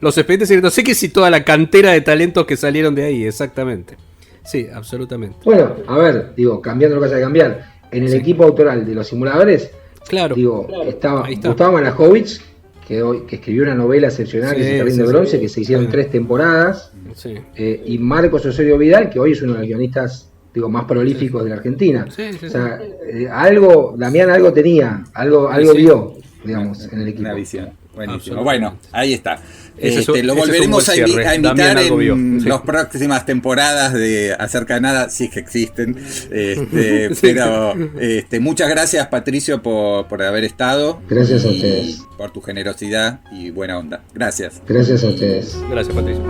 Los Expedientes Secretos X y toda la cantera de talentos que salieron de ahí, exactamente. Sí, absolutamente. Bueno, a ver, digo, cambiando lo que haya que cambiar. En el equipo autoral de los simuladores, estaba Gustavo Malajovich, que escribió una novela excepcional que es El Jardín de Bronce, que se hicieron 3 temporadas, y Marcos Osorio Vidal, que hoy es uno de los guionistas más prolíficos de la Argentina. O sea, Damián algo tenía, algo vio, digamos, en el equipo. Una visión. Buenísimo. Bueno, ahí está. Lo volveremos a invitar en las próximas temporadas de Acerca de Nada, si es que existen. Pero muchas gracias, Patricio, por haber estado. Gracias a ustedes. Por tu generosidad y buena onda. Gracias. Gracias a ustedes. Gracias, Patricio.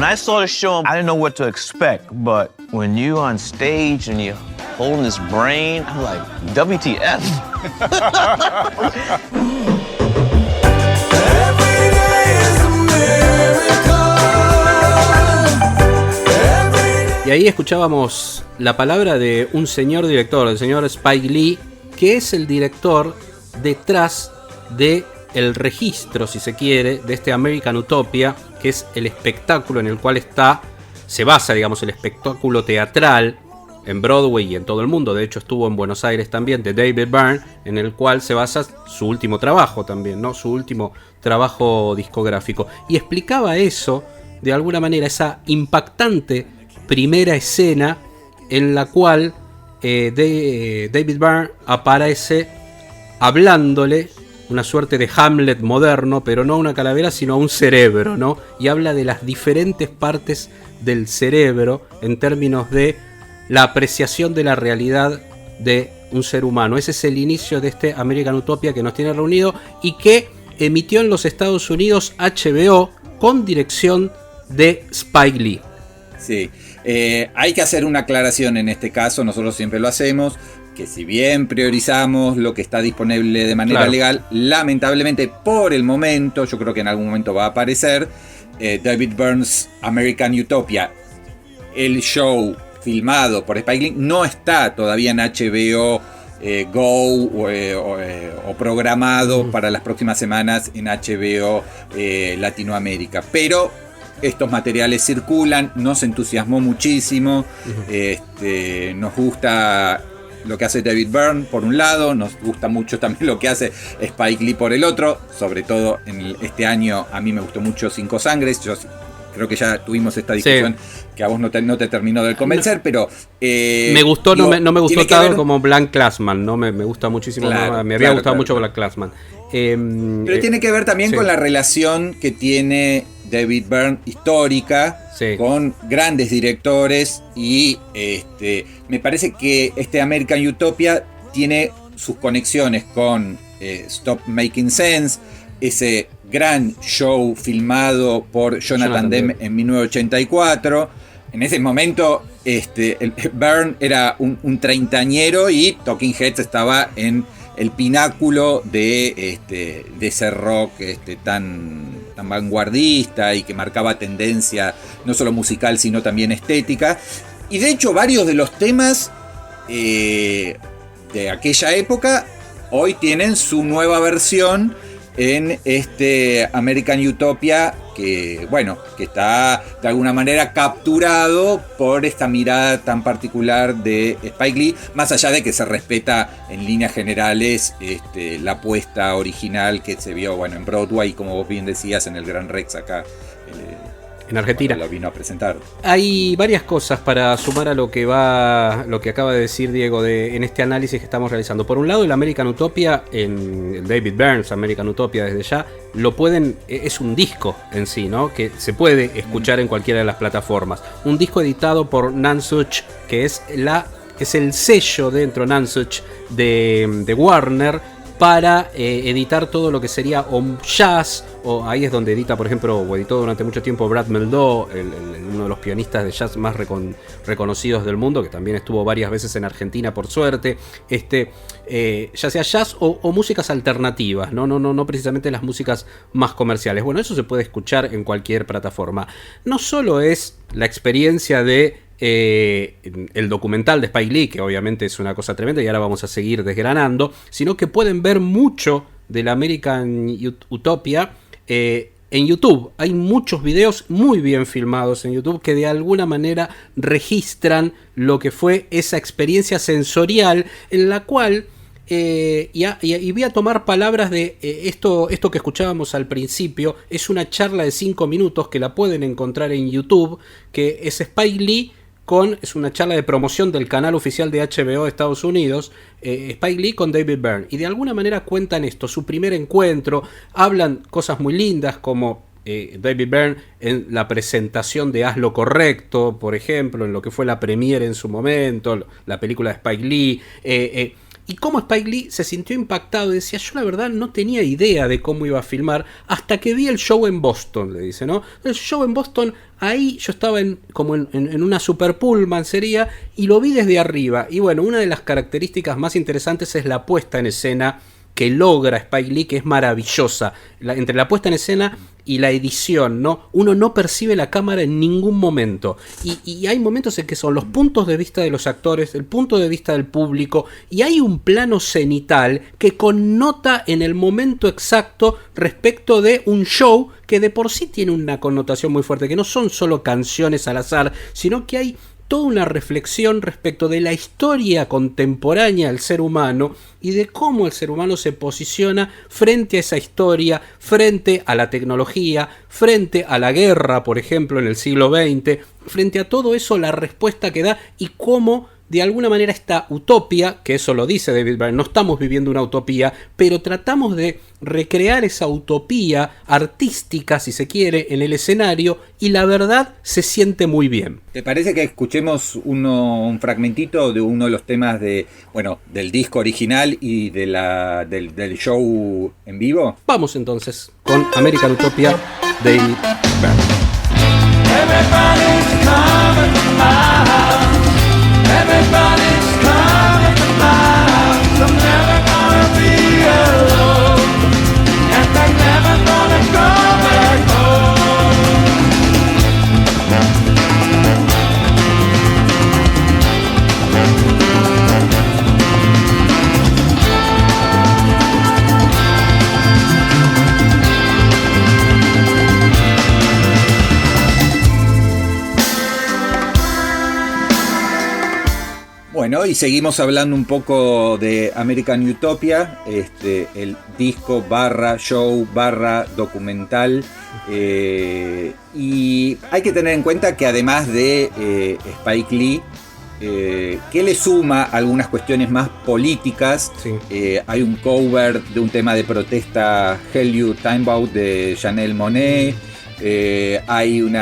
When I saw the show, I didn't know what to expect, but when you on stage and you're holding this brain, I'm like, WTF? Y ahí escuchábamos la palabra de un señor director, el señor Spike Lee, que es el director detrás de el registro, si se quiere, de este American Utopia, que es el espectáculo en el cual se basa, digamos, el espectáculo teatral en Broadway y en todo el mundo. De hecho, estuvo en Buenos Aires también, de David Byrne, en el cual se basa su último trabajo también, ¿no? Su último trabajo discográfico. Y explicaba eso, de alguna manera, esa impactante primera escena en la cual David Byrne aparece hablándole, una suerte de Hamlet moderno, pero no a una calavera, sino a un cerebro, ¿no? Y habla de las diferentes partes del cerebro en términos de la apreciación de la realidad de un ser humano. Ese es el inicio de este American Utopia que nos tiene reunido y que emitió en los Estados Unidos HBO con dirección de Spike Lee. Sí, hay que hacer una aclaración en este caso, nosotros siempre lo hacemos, que si bien priorizamos lo que está disponible de manera legal, lamentablemente por el momento, yo creo que en algún momento va a aparecer, David Byrne's American Utopia, el show filmado por Spike Lee, no está todavía en HBO Go o programado para las próximas semanas en HBO Latinoamérica, pero estos materiales circulan, nos entusiasmó muchísimo, nos gusta lo que hace David Byrne por un lado, nos gusta mucho también lo que hace Spike Lee por el otro, sobre todo en este año a mí me gustó mucho Cinco Sangres, yo creo que ya tuvimos esta discusión que a vos no te terminó de convencer, pero me gustó, no me gustó tanto como Black Klansman, ¿no? Me gusta muchísimo, me había gustado mucho Black Klansman. Pero tiene que ver también con la relación que tiene David Byrne histórica con grandes directores y me parece que este American Utopia tiene sus conexiones con Stop Making Sense, ese gran show filmado por Jonathan Demme en 1984. En ese momento Byrne era un treintañero y Talking Heads estaba en el pináculo de ese rock tan vanguardista y que marcaba tendencia no solo musical sino también estética. Y de hecho varios de los temas de aquella época hoy tienen su nueva versión en este American Utopia que está de alguna manera capturado por esta mirada tan particular de Spike Lee, más allá de que se respeta en líneas generales la apuesta original que se vio en Broadway, como vos bien decías, en el Gran Rex acá en Argentina. Lo vino a presentar. Hay varias cosas para sumar a lo que acaba de decir Diego en este análisis que estamos realizando. Por un lado, el American Utopia, en David Byrne's American Utopia desde ya, es un disco en sí, ¿no? Que se puede escuchar en cualquiera de las plataformas. Un disco editado por Nonesuch, que es el sello dentro Nonesuch de Warner, para editar todo lo que sería jazz, o ahí es donde edita, por ejemplo, o editó durante mucho tiempo Brad Mehldau, uno de los pianistas de jazz más reconocidos del mundo, que también estuvo varias veces en Argentina, por suerte, ya sea jazz o músicas alternativas, no precisamente las músicas más comerciales. Bueno, eso se puede escuchar en cualquier plataforma. No solo es la experiencia de el documental de Spike Lee, que obviamente es una cosa tremenda y ahora vamos a seguir desgranando, sino que pueden ver mucho de la American Utopia en YouTube. Hay muchos videos muy bien filmados en YouTube que de alguna manera registran lo que fue esa experiencia sensorial en la cual y voy a tomar palabras de esto que escuchábamos al principio. Es una charla de 5 minutos que la pueden encontrar en YouTube, que es Spike Lee es una charla de promoción del canal oficial de HBO de Estados Unidos, Spike Lee con David Byrne, y de alguna manera cuentan esto, su primer encuentro, hablan cosas muy lindas como David Byrne en la presentación de Haz lo Correcto, por ejemplo, en lo que fue la premiere en su momento, la película de Spike Lee, y cómo Spike Lee se sintió impactado y decía, yo la verdad no tenía idea de cómo iba a filmar hasta que vi el show en Boston, le dice, ¿no? El show en Boston, ahí yo estaba en una super pullman sería, y lo vi desde arriba. Y bueno, una de las características más interesantes es la puesta en escena que logra Spike Lee, que es maravillosa. Entre la puesta en escena y la edición, ¿no? Uno no percibe la cámara en ningún momento. Y hay momentos en que son los puntos de vista de los actores, el punto de vista del público, y hay un plano cenital que connota en el momento exacto respecto de un show que de por sí tiene una connotación muy fuerte, que no son solo canciones al azar, sino que hay toda una reflexión respecto de la historia contemporánea del ser humano y de cómo el ser humano se posiciona frente a esa historia, frente a la tecnología, frente a la guerra, por ejemplo, en el siglo XX, frente a todo eso, la respuesta que da y cómo de alguna manera esta utopía, que eso lo dice David Byrne, no estamos viviendo una utopía, pero tratamos de recrear esa utopía artística, si se quiere, en el escenario, y la verdad se siente muy bien. ¿Te parece que escuchemos un fragmentito de uno de los temas del disco original y del show en vivo? Vamos entonces con American Utopia, David Byrne. Everybody's coming to my house. Everybody's coming to my house. I'm never gonna be alone, and I'm never gonna go back home. Bueno, y seguimos hablando un poco de American Utopia, el disco / show / documental. Y hay que tener en cuenta que además de Spike Lee, que le suma algunas cuestiones más políticas, sí. Hay un cover de un tema de protesta, Hell You Time Out, de Janelle Monáe. Hay un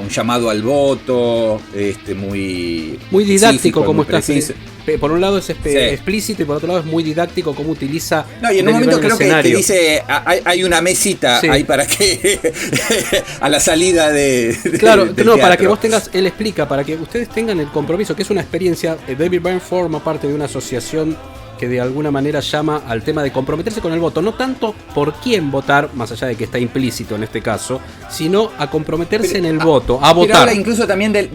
llamado al voto muy didáctico, como está. preciso. Por un lado es Sí. explícito y por otro lado es muy didáctico cómo utiliza. No, y en un momento creo que dice hay una mesita, sí, ahí para que a la salida de claro, del no, para teatro. que vos tengas, él explica, para que ustedes tengan el compromiso, que es una experiencia. David Byrne forma parte de una asociación que de alguna manera llama al tema de comprometerse con el voto, no tanto por quién votar, más allá de que está implícito en este caso, sino a comprometerse en el voto, a votar. Pero habla incluso también del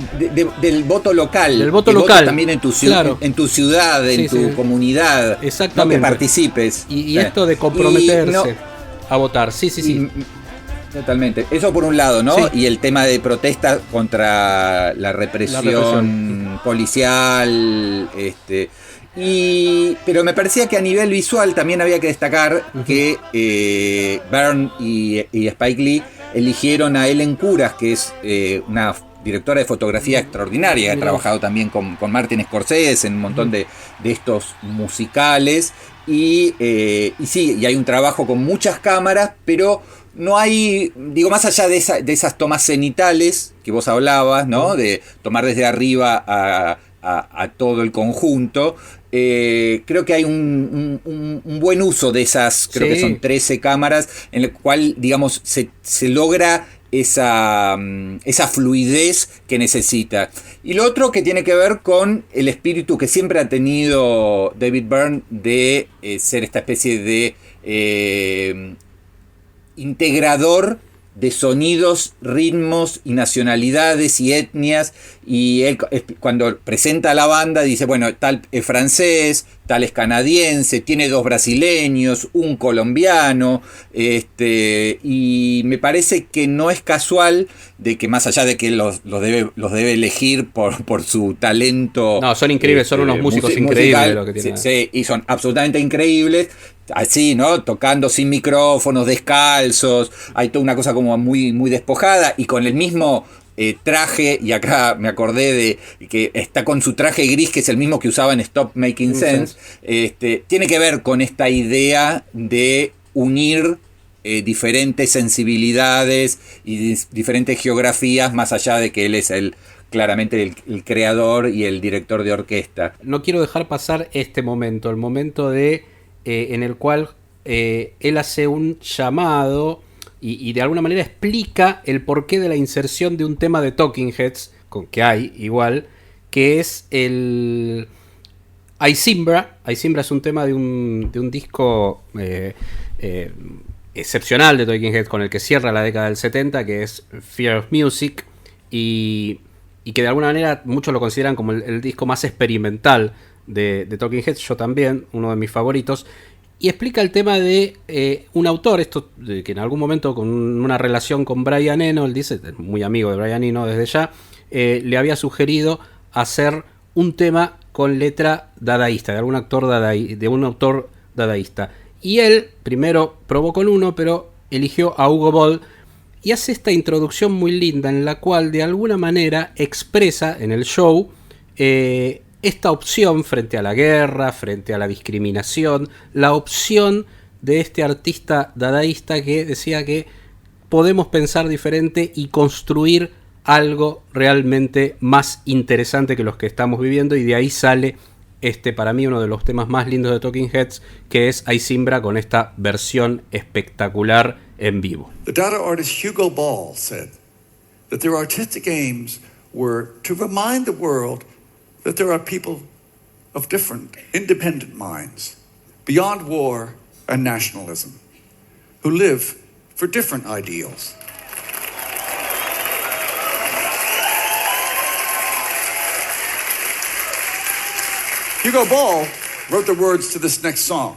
voto local. Del voto local. También en tu Claro. en tu ciudad, en Sí, tu sí. comunidad. Exactamente. ¿no? Que participes. Y esto de comprometerse a votar, sí. Totalmente. Eso por un lado, ¿no? Sí. Y el tema de protesta contra la represión policial, pero me parecía que a nivel visual también había que destacar que Byrne y Spike Lee eligieron a Ellen Kuras, que es una directora de fotografía extraordinaria, que ha trabajado también con Martin Scorsese en un montón de estos musicales, y hay un trabajo con muchas cámaras, pero no hay, más allá de esas tomas cenitales que vos hablabas, ¿no? De tomar desde arriba a todo el conjunto. Creo que hay un buen uso de esas, creo que son 13 cámaras, en el cual, se logra esa fluidez que necesita. Y lo otro que tiene que ver con el espíritu que siempre ha tenido David Byrne de ser esta especie de integrador de sonidos, ritmos y nacionalidades y etnias, y él cuando presenta a la banda dice, bueno, tal es francés, tal es canadiense, tiene 2 brasileños, un colombiano, y me parece que no es casual de que, más allá de que los debe elegir por su talento. No, son increíbles, son unos músicos increíbles musical, lo que tienen. Sí, y son absolutamente increíbles. Así, ¿no? Tocando sin micrófonos, descalzos, hay toda una cosa como muy, muy despojada, y con el mismo traje, y acá me acordé de que está con su traje gris, que es el mismo que usaba en Stop Making Sense, tiene que ver con esta idea de unir diferentes sensibilidades y diferentes geografías, más allá de que él es el claramente el creador y el director de orquesta. No quiero dejar pasar este momento, el momento de en el cual él hace un llamado y de alguna manera explica el porqué de la inserción de un tema de Talking Heads, que hay igual, que es el Ayzimbra. Ayzimbra es un tema de un disco excepcional de Talking Heads con el que cierra la década del 70, que es Fear of Music, y que de alguna manera muchos lo consideran como el disco más experimental de Talking Heads, yo también, uno de mis favoritos, y explica el tema de un autor, que en algún momento con una relación con Brian Eno, él dice, muy amigo de Brian Eno desde ya, le había sugerido hacer un tema con letra dadaísta, de un autor dadaísta. Y él primero probó con uno, pero eligió a Hugo Ball y hace esta introducción muy linda en la cual de alguna manera expresa en el show esta opción frente a la guerra, frente a la discriminación, la opción de este artista dadaísta que decía que podemos pensar diferente y construir algo realmente más interesante que los que estamos viviendo, y de ahí sale para mí uno de los temas más lindos de Talking Heads, que es Ayzimbra con esta versión espectacular en vivo. The Dada artist Hugo Ball said that their artistic aims were to remind the world that there are people of different, independent minds, beyond war and nationalism, who live for different ideals. Hugo Ball wrote the words to this next song.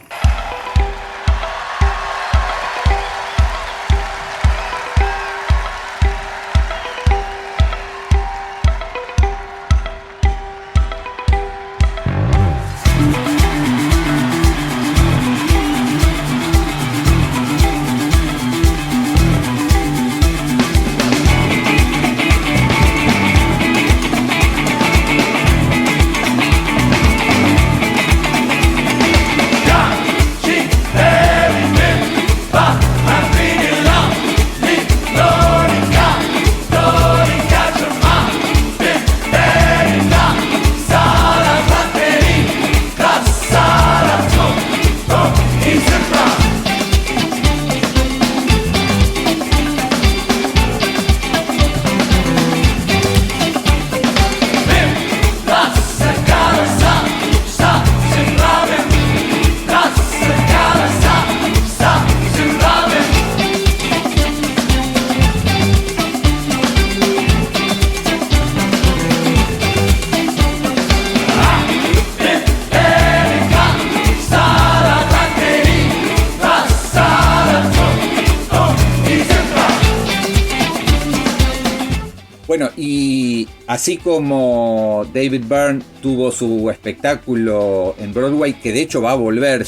Bueno, y así como David Byrne tuvo su espectáculo en Broadway, que de hecho va a volver,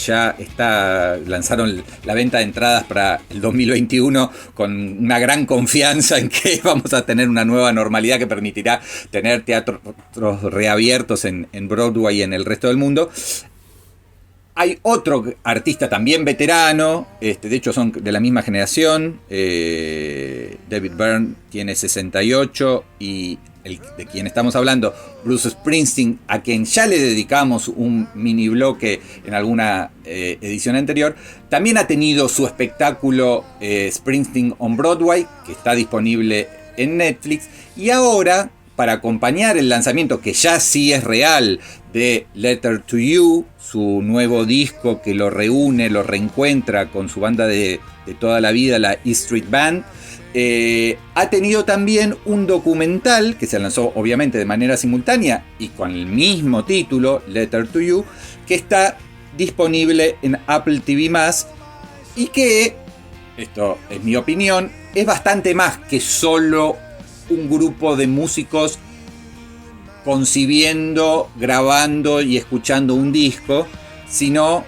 lanzaron la venta de entradas para el 2021 con una gran confianza en que vamos a tener una nueva normalidad que permitirá tener teatros reabiertos en Broadway y en el resto del mundo. Hay otro artista también veterano, de hecho son de la misma generación. David Byrne tiene 68 y el de quien estamos hablando, Bruce Springsteen, a quien ya le dedicamos un mini bloque en alguna edición anterior, también ha tenido su espectáculo Springsteen on Broadway, que está disponible en Netflix, y ahora, para acompañar el lanzamiento, que ya sí es real, de Letter to You, su nuevo disco que lo reúne, lo reencuentra con su banda de toda la vida, la E Street Band, ha tenido también un documental que se lanzó obviamente de manera simultánea y con el mismo título, Letter to You, que está disponible en Apple TV+, y que, esto es mi opinión, es bastante más que solo un grupo de músicos concibiendo, grabando y escuchando un disco, sino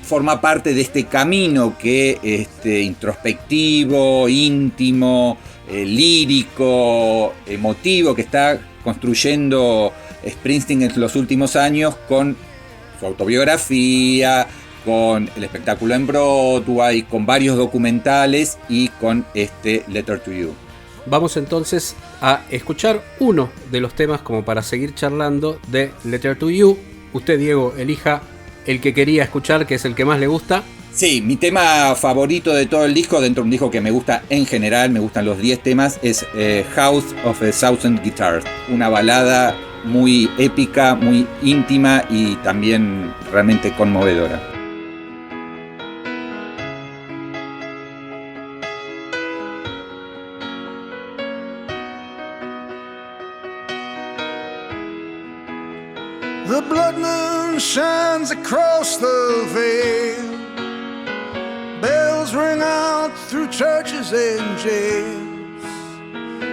forma parte de este camino que introspectivo, íntimo, lírico, emotivo que está construyendo Springsteen en los últimos años con su autobiografía, con el espectáculo en Broadway, con varios documentales y con este Letter to You. vamos entonces a escuchar uno de los temas como para seguir charlando de Letter to You. Usted, Diego, elija el que quería escuchar, que es el que más le gusta. Sí, mi tema favorito de todo el disco, dentro de un disco que me gusta en general, me gustan los 10 temas, es House of a Thousand Guitars. Una balada muy épica, muy íntima y también realmente conmovedora. The blood moon shines across the veil. Bells ring out through churches and jails.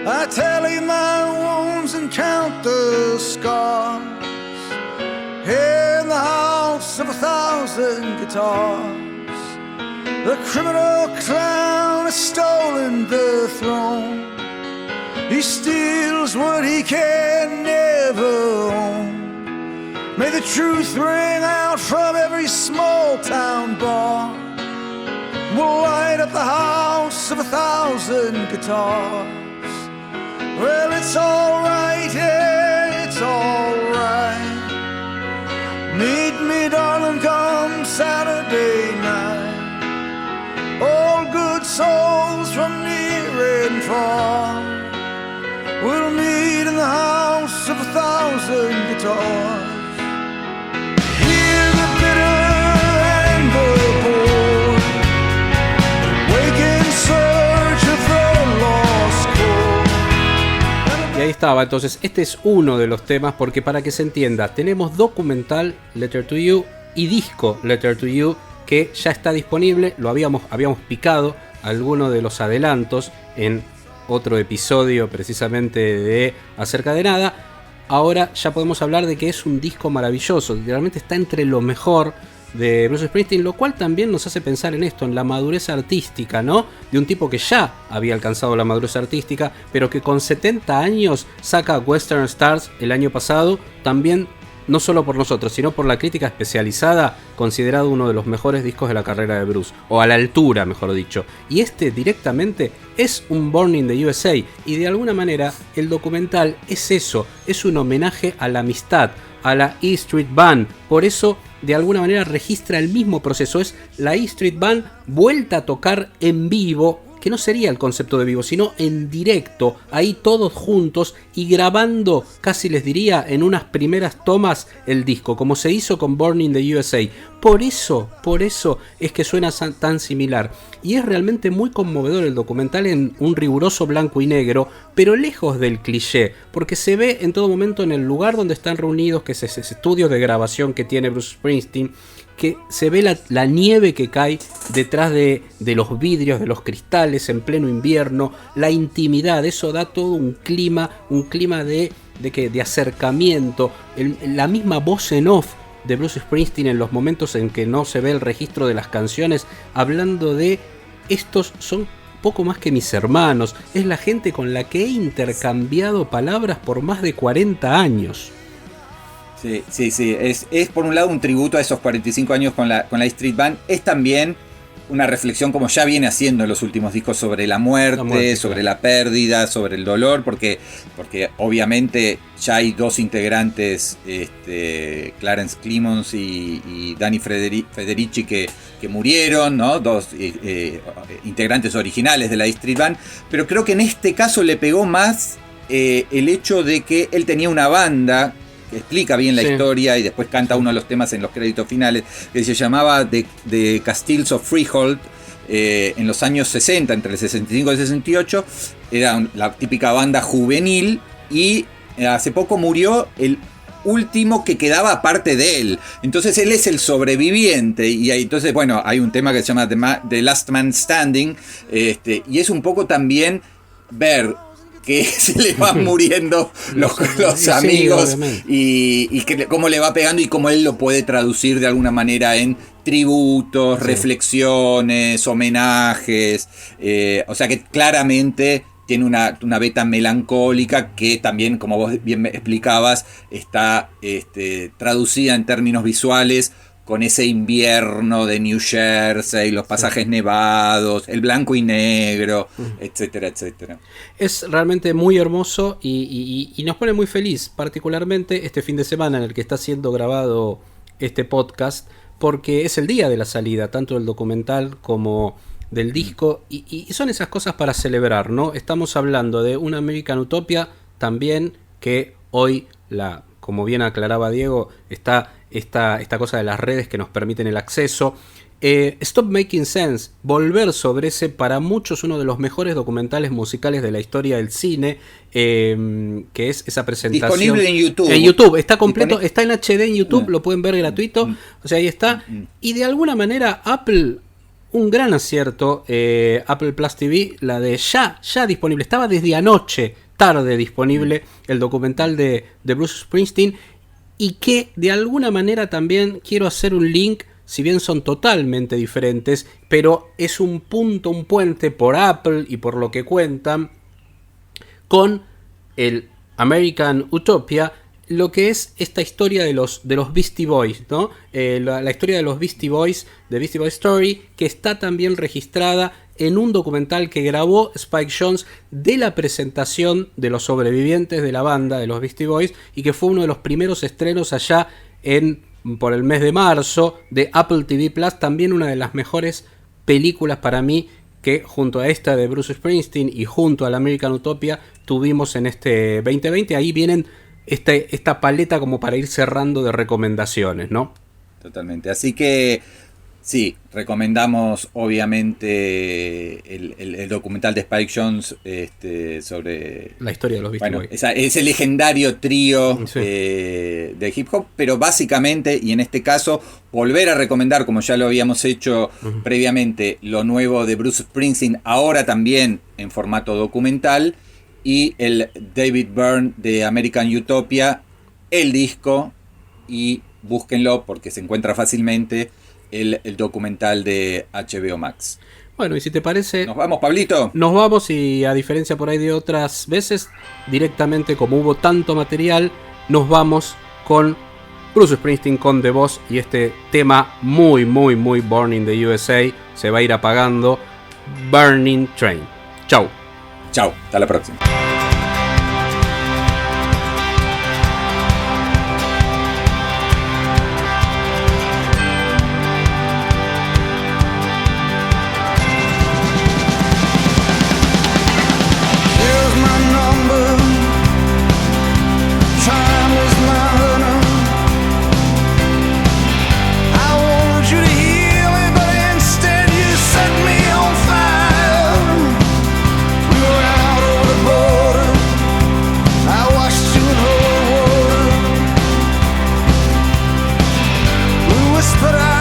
I tally my wounds and count the scars. In the house of 1,000 guitars, the criminal clown has stolen the throne. He steals what he can never own. May the truth ring out from every small town bar. We'll light up the house of 1,000 guitars. Well, it's alright, yeah, it's alright. Meet me, darling, come Saturday night. All good souls from near and far. We'll meet in the house of 1,000 guitars. Y ahí estaba, entonces este es uno de los temas, porque para que se entienda, tenemos documental Letter to You y disco Letter to You que ya está disponible. Lo habíamos picado algunos de los adelantos en otro episodio precisamente de Acerca de Nada. Ahora ya podemos hablar de que es un disco maravilloso, realmente está entre lo mejor de Bruce Springsteen, lo cual también nos hace pensar en esto, en la madurez artística, ¿no? De un tipo que ya había alcanzado la madurez artística, pero que con 70 años saca Western Stars el año pasado, también no solo por nosotros, sino por la crítica especializada, considerado uno de los mejores discos de la carrera de Bruce, o a la altura, mejor dicho. Y este directamente es un Born in the USA, y de alguna manera el documental es eso, es un homenaje a la amistad, a la E Street Band. Por eso de alguna manera registra el mismo proceso, es la E Street Band vuelta a tocar en vivo, que no sería el concepto de vivo, sino en directo, ahí todos juntos y grabando, casi les diría, en unas primeras tomas el disco, como se hizo con Born in the USA. Por eso es que suena tan similar. Y es realmente muy conmovedor el documental en un riguroso blanco y negro, pero lejos del cliché, porque se ve en todo momento en el lugar donde están reunidos, que es ese estudio de grabación que tiene Bruce Springsteen, que se ve la nieve que cae detrás de los vidrios, de los cristales en pleno invierno, la intimidad, eso da todo un clima de acercamiento, la misma voz en off de Bruce Springsteen en los momentos en que no se ve el registro de las canciones, hablando de estos son poco más que mis hermanos, es la gente con la que he intercambiado palabras por más de 40 años. Sí, es por un lado un tributo a esos 45 años con la E Street Band, es también una reflexión, como ya viene haciendo en los últimos discos, sobre la muerte, sobre la pérdida, sobre el dolor, porque obviamente ya hay dos integrantes, Clarence Clemons y Danny Federici que murieron, ¿no? Dos integrantes originales de la E Street Band, pero creo que en este caso le pegó más el hecho de que él tenía una banda, explica bien la historia y después canta uno de los temas en los créditos finales, que se llamaba The Castiles of Freehold, en los años 60, entre el 65 y el 68, era la típica banda juvenil, y hace poco murió el último que quedaba aparte de él, entonces él es el sobreviviente, y entonces bueno, hay un tema que se llama The Last Man Standing, y es un poco también ver que se le van muriendo los amigos, y cómo le va pegando y cómo él lo puede traducir de alguna manera en tributos, reflexiones, homenajes, o sea que claramente tiene una beta melancólica que también, como vos bien me explicabas, está traducida en términos visuales con ese invierno de New Jersey, los pasajes nevados, el blanco y negro, etcétera, etcétera. Es realmente muy hermoso y nos pone muy feliz, particularmente este fin de semana en el que está siendo grabado este podcast, porque es el día de la salida, tanto del documental como del disco, y son esas cosas para celebrar, ¿no? Estamos hablando de una American Utopia también, que hoy, como bien aclaraba Diego, está esta cosa de las redes que nos permiten el acceso. Stop Making Sense, volver sobre ese, para muchos, uno de los mejores documentales musicales de la historia del cine, que es esa presentación. Disponible en YouTube. En YouTube, está completo, está en HD en YouTube, lo pueden ver gratuito, o sea, ahí está. Y de alguna manera, Apple, un gran acierto, Apple Plus TV, la de ya disponible, estaba desde anoche, tarde disponible, el documental de Bruce Springsteen, y que de alguna manera también quiero hacer un link, si bien son totalmente diferentes, pero es un puente por Apple y por lo que cuentan con el American Utopia, lo que es esta historia de los Beastie Boys, ¿no? La historia de los Beastie Boys, de Beastie Boys Story, que está también registrada en un documental que grabó Spike Jonze de la presentación de los sobrevivientes de la banda de los Beastie Boys, y que fue uno de los primeros estrenos allá por el mes de marzo de Apple TV Plus. También una de las mejores películas para mí, que junto a esta de Bruce Springsteen y junto a la American Utopia tuvimos en este 2020. Ahí vienen esta paleta como para ir cerrando de recomendaciones, ¿no? Totalmente. Así que sí, recomendamos obviamente el documental de Spike Jonze sobre la historia de los Beastie Boys. Ese legendario trío de hip hop, pero básicamente, y en este caso, volver a recomendar, como ya lo habíamos hecho previamente, lo nuevo de Bruce Springsteen, ahora también en formato documental, y el David Byrne de American Utopia, el disco, y búsquenlo porque se encuentra fácilmente el documental de HBO Max. Bueno, y si te parece... ¿Nos vamos, Pablito? Nos vamos, y a diferencia por ahí de otras veces, directamente, como hubo tanto material, nos vamos con Bruce Springsteen, con The Boss, y este tema muy, muy, muy Born in the USA, se va a ir apagando, Burning Train. Chau. Chau, hasta la próxima. But